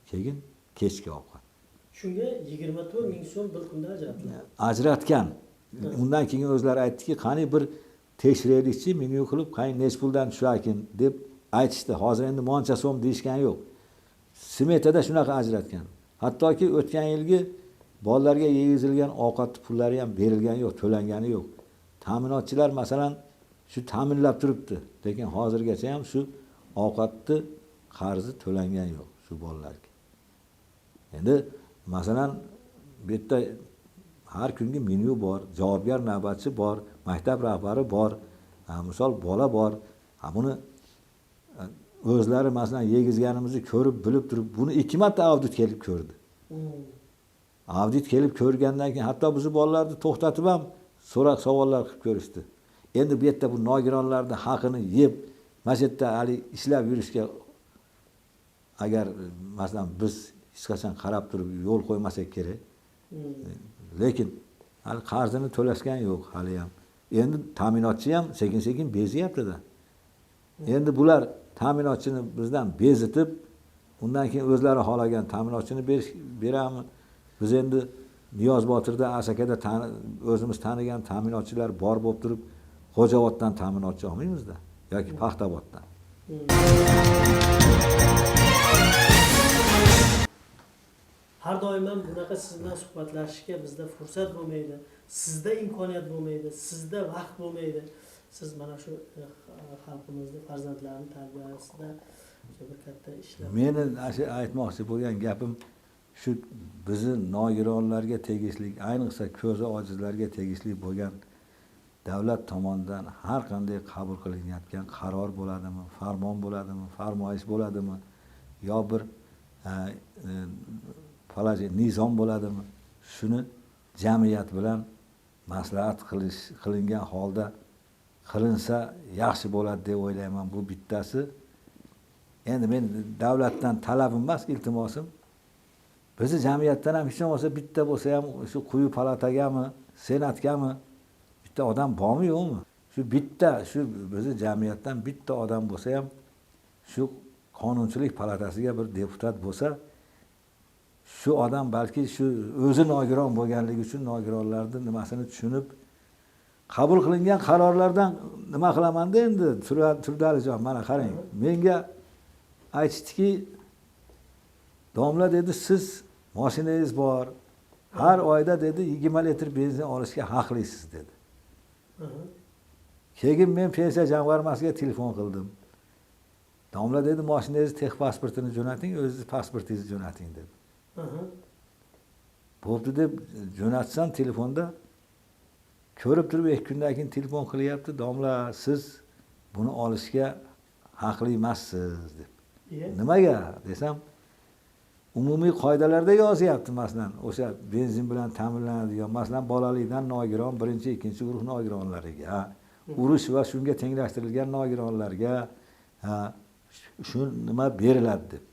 keyin kechki ovqat. Shunga 24 ming so'm bir kunda ajratiladi. Ajratgan. Undan keyin o'zlari aytdiki, qani bir tekshiraylikchi, menyu qilib, qani nech puldan tusharkin deb aytishdi. Hozir endi moncha so'm deyishgan yo'q. Smetada shunaqa ajratgan. Hattoki o'tgan yilgi bolalarga yegizilgan ovqat pullari ham berilgani yo'q, to'langani yo'q. Ta'minotchilar masalan shu ta'minlab turibdi, lekin hozirgacha ham shu ovqatni qarzi to'langan yo'q shu bolalarga. Endi masalan bu yerda har kungi menyu bor, javobgar navbatchi bor, maktab rahbari bor, misol bola bor. Buni o'zlari masalan yegizganimizni ko'rib, bilib turib, buni 2 marta audit kelib ko'rdi. Audit kelib ko'rgandan keyin hatto bizni bolalarni to'xtatib ham so'roq savollar qilib ko'rishdi. Endi bu yerda bu nogironlarning haqini yeb, mana shu yerda hali ishlab yurishga agar masalan biz hech qachon qarab turib yo'l qo'ymasak kerak. Lekin hali qarzini to'lashgan yo'q hali ham. Endi ta'minotchi ham sekin-sekin bezyapti-da. Endi bular ta'minotchini bizdan bezitib, undan keyin o'zlari xohlagan ta'minotchini beramiz. Biz endi Niyozbotirda, Asakada o'zimiz tanigan ta'minotchilar bor bo'lib turib, Xo'jaoboddan ta'minotchi olmaymiz-da yoki Paxtaboddan. har doim ham bunaqa siz bilan suhbatlashishga bizda fursat bo'lmaydi, sizda imkoniyat bo'lmaydi, sizda vaqt bo'lmaydi. Siz mana shu xalqimizni farzandlarini tarbiyasida bir katta ishlar. Meni aytmoqchi bo'lgan gapim shu bizni nogironlarga tegishli, ayniqsa ko'zi ojizlarga tegishli bo'lgan davlat tomonidan har qanday qabul qilinayotgan qaror bo'ladimi, farmon bo'ladimi, farmoyish bo'ladimi, yo bir nizom bo'ladimi, shuni jamiyat bilan maslahat qilingan holda qilinsa yaxshi bo'ladi deb o'ylayman. Bu bittasi. Endi men davlatdan talabim emas, iltimosim. Bizni jamiyatdan ham hech bo'lmasa bitta bo'lsa ham shu quyi palatagami, senatgami bitta odam bormi yo'qmi? Shu bitta, shu bizni jamiyatdan bitta odam bo'lsa ham shu qonunchilik palatasiga bir deputat bo'lsa, shu odam balki shu o'zi nogiron bo'lganligi uchun nogironlarning nimasini tushunib qabul qilingan qarorlardan nima qilaman-da endi Turdalijon, mana qarang. Menga aytishdiki, domla dedi, siz mashinangiz bor. Har oyda dedi 20 litr benzin olishga haqlisiz dedi. Keyin men pensiya jamg'armasiga telefon qildim. Domla dedi, mashinangizni texpasportini jo'nating, o'zingiz pasportingizni jo'nating dedi. Bo'pti deb jo'natsam telefonda ko'rib turib 2 kundan keyin telefon qilyapti. Domla, siz buni olishga haqli emassiz deb. Nimaga desam, umumiy qoidalarda yozyapti, masalan, o'sha benzin bilan ta'minlanadigan, masalan, bolalikdan nogiron, 1-2 guruh nogironlariga, urush va shunga tenglashtirilgan nogironlarga shu nima beriladi deb.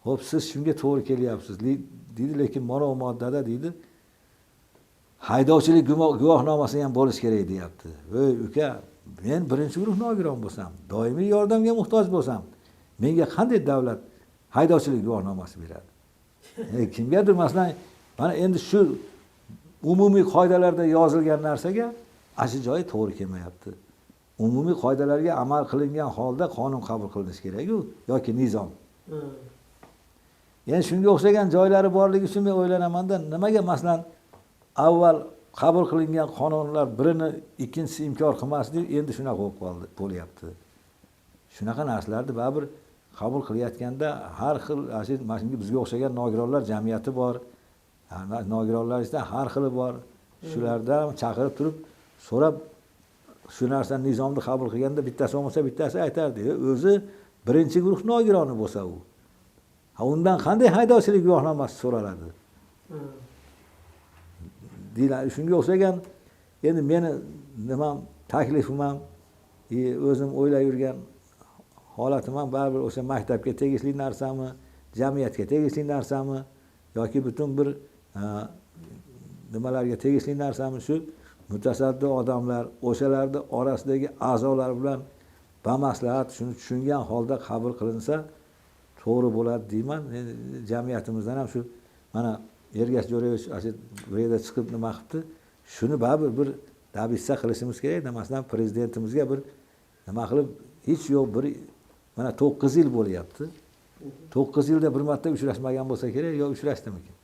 Xo'p, siz shunga to'g'ri kelyapsiz deydi, lekin mana bu moddada deydi, haydovchilik guvohnomasi ham bo'lish kerak deyapti. Voy uka, men 1-guruh nogiron bo'lsam, doimiy yordamga muhtoj bo'lsam, menga qanday davlat haydovchilik guvohnomasi beradi? Kimgadir masalan, mana endi shu umumiy qoidalarda yozilgan narsaga ashi joyi to'g'ri kelmayapti. Umumiy qoidalarga amal qilingan holda qonun qabul qilinishi kerak-ku yoki nizom. Yani shunga o'xshagan joylari borligi uchun men o'ylanaman-da, nimaga masalan avval qabul qilingan qonunlar birini ikkinchisi inkor qilmasdi, endi shunaqa bo'lib qoldi, bo'lyapti. Shunaqa narsalarni baribir qabul qilayotganda har xil mana shunga bizga o'xshagan nogironlar jamiyati bor. Nogironlar ichida har xili bor. Shulardan chaqirib turib, so'rab shu narsani nizomni qabul qilganda bittasi bo'lmasa bittasi aytardi. O'zi 1-guruh nogironi bo'lsa u. Undan qanday haydovchilik guvohnomasi so'raladi? Shunga o'xshagan endi meni nimam taklifim ham, o'zim o'ylab yurgan holatim ham baribir o'sha maktabga tegishli narsami, jamiyatga tegishli narsami yoki butun bir nimalarga tegishli narsami, shu mutasaddi odamlar, o'shalarning orasidagi a'zolar bilan bamaslahat shuni tushungan holda qabul qilinsa to'g'ri bo'ladi deyman. Jamiyatimizdan ham shu mana Ergash Jo'rayevich bu yerda chiqib nima qilibdi? Shuni baribir bir dabissa qilishimiz kerak. Masalan, prezidentimizga bir nima qilib, hech yo'q bir mana 9 yil bo'lyapti. 9 yilda bir marta uchrashmagan bo'lsa kerak, yo uchrashdimikin?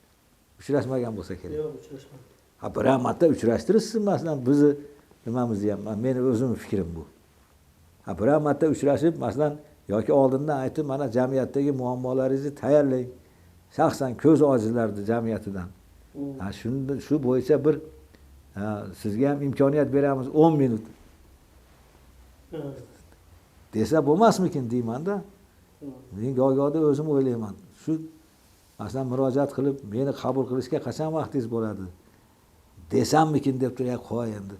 Uchrashmagan bo'lsa kerak. Yo'q, uchrashmadim. Bir marta uchrashtirishsiz, masalan, bizni nimamizni ham, meni o'zimning fikrim bu. Bir marta uchrashib, masalan, yoki oldindan aytib, mana jamiyatdagi muammolaringizni tayyorlang. Shaxsan ko'z ojizlarni jamiyatidan. Shu bo'yicha bir sizga ham imkoniyat beramiz 10 minut. Desa bo'lmasmikin deyman-da. Men go'yoda o'zim o'ylayman. Shu masalan murojaat qilib, meni qabul qilishga qachon vaqtingiz bo'ladi? Desammikin deb turib qo'y endi.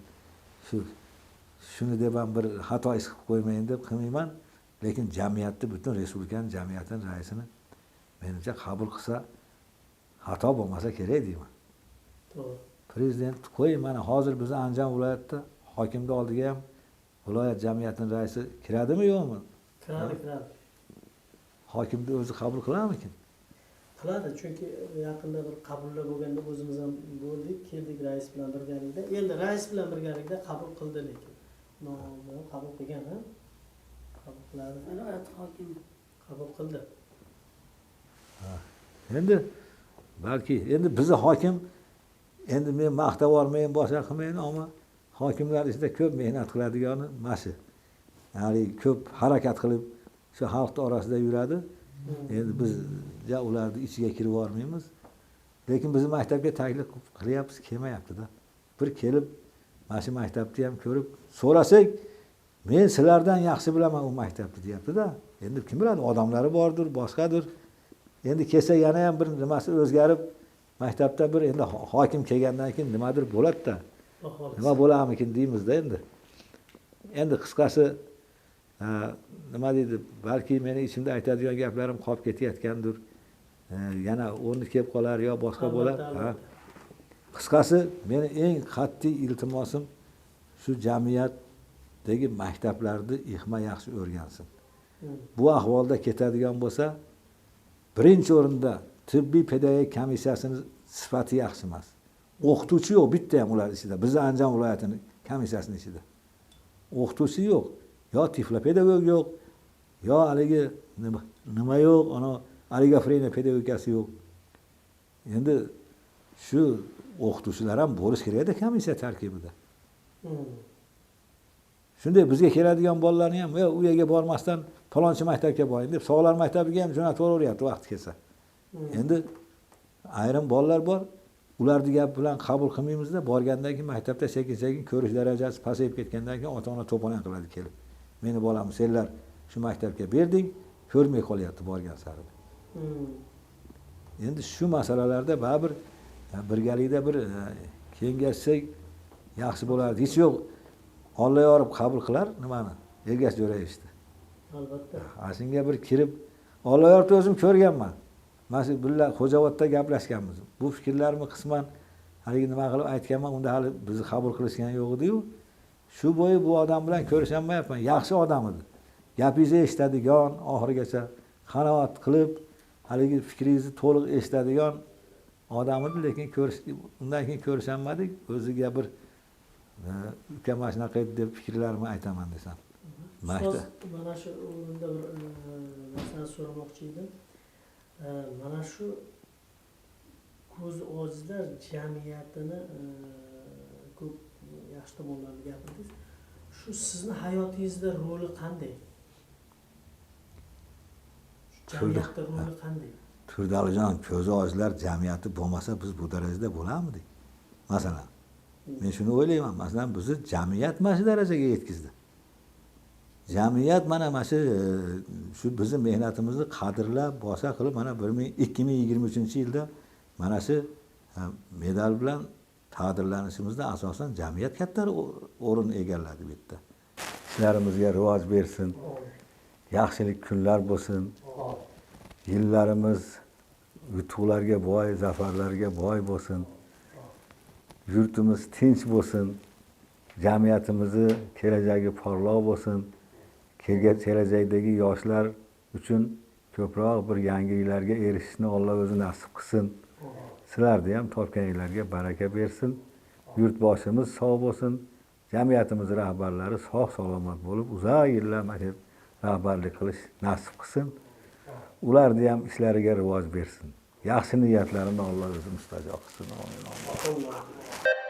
Shuni deb ham bir xato ish qilib qo'ymayin deb qilmayman. Lekin jamiyatni, butun respublikaning jamiyatining raisini menimcha qabul qilsa xato bo'lmasa kerak deyman. To'g'ri. Prezident qo'y, mana hozir biz Andijon viloyatida hokimning oldiga ham viloyat jamiyatining raisi kiradimi yo'qmi? Kiradi. Hokimni o'zi qabul qiladimikin? Qiladi, chunki yaqinda bir qabullar bo'lganda o'zimiz ham bo'ldik, keldik rais bilan birgalikda. Endi rais bilan birgalikda qabul qildi, lekin nomni qabul qilgan, ha? Qabul qiladi. Viloyat hokimi qabul qildi. Endi balki endi bizni hokim, endi men maqtab olmayin, boshqa qilmayin, ammo hokimlar ichida ko'p mehnat qiladigani mana shu. Ya'ni ko'p harakat qilib shu xalq orasida yuradi. Endi biz ularni ichiga kirib olmaymiz. Lekin biz maktabga taklif qilyapmiz, kelmayapti-da. Bir kelib mana shu maktabni ham ko'rib so'rasak, men sizlardan yaxshi bilaman u maktabni deyapti-da. Endi kim biladi, odamlari bordir, boshqadir. Endi kelsa yana ham bir nimasi o'zgarib, maktabda bir endi hokim kelgandan keyin nimadir bo'ladi-da. Nima bo'larmikin deymiz-da endi. Endi qisqasi nima deydi, balki meni ichimda aytadigan gaplarim qolib ketayotgandir. Yana o'rni kelib qolar yo boshqa bo'lar. Qisqasi meni eng qat'iy iltimosim shu jamiyatdagi maktablarni ixma yaxshi o'rgansin. Bu ahvolda ketadigan bo'lsa, birinchi o'rinda tibbiy pedagogik komissiyasini sifati yaxshi emas. O'qituvchi yo'q bitta ham ular ichida. Bizning Andijon viloyatining komissiyasining ichida. O'qituvchi yo'q, yo tiflopedagog yo'q, yo haligi nima yo'q, ana oligofreniya pedagogikasi yo'q. Endi shu o'qituvchilar ham bo'lish kerak-da komissiya tarkibida. Shunday bizga keladigan bolalarni ham u yerga bormasdan falonchi maktabga boring deb sog'lar maktabiga ham jo'natib yuboryapti vaqti kelsa. Endi ayrim bolalar bor, ularni gap bilan qabul qilmaymizda, borgandan keyin maktabda sekin-sekin ko'rish darajasi pasayib ketgandan keyin ota-ona to'polon qiladi kelib. Meni bolamni senlar shu maktabga berding, ko'rmay qolyapti borgan sari. Endi shu masalalarda baribir birgalikda bir kengashsak yaxshi bo'lardi. Hech yo'q, Alloh yorib qabul qilar nimani? Ergash Jo'rayevni. Albatta. Shunga bir kirib, Alloh yorib o'zim ko'rganman. Mana shu billa Xo'javodda gaplashganmiz. Bu fikrlarni qisman haligi nima qilib aytganman, unda hali bizni qabul qilishgan yo'q edi-yu. Shu bo'yi bu odam bilan ko'rishamayapman. Yaxshi odam edi. Gapingizni eshitadigan, oxirigacha qanoat qilib, haligi fikringizni to'liq eshitadigan odam edi, lekin undan keyin ko'rishanmadik. O'ziga bir uka mana shunaqa edi deb fikrlarimni aytaman desam. Ustoz, mana shu o'rinda bir narsani so'ramoqchi edim. Mana shu ko'zi ojizlar jamiyatini ko'p yaxshi tomonlarni gapirdingiz. Shu sizni hayotingizda roli qanday? Jamiyatda roli qanday? Turdalijon, ko'zi ojizlar jamiyati bo'lmasa biz bu darajada bo'larmidik? Masalan, men shuni o'ylayman. Masalan, bizni jamiyat mana shu darajaga yetkazdi. Jamiyat mana shu bizning mehnatimizni qadrlab, boshqa qilib mana 2023-yilda mana shu medal bilan taqdirlanishimizda asosan jamiyat katta o'rin egalladi bu yerda. Ishlarimizga rivoj bersin, yaxshilik kunlar bo'lsin, yillarimiz yutuqlarga boy, zafarlarga boy bo'lsin, yurtimiz tinch bo'lsin, jamiyatimizni kelajagi porloq bo'lsin, kelajakdagi yoshlar uchun ko'proq bir yangiliklarga erishishni Alloh o'zi nasib qilsin. Sizlarni ham topganinglarga baraka bersin. Yurtboshimiz sog' bo'lsin, jamiyatimiz rahbarlari sog' salomat bo'lib, uzoq yillar rahbarlik qilish nasib qilsin. Ularni ham ishlariga rivoj bersin. Yaxshi niyatlarini Alloh o'zi mustajo qilsin. Amin.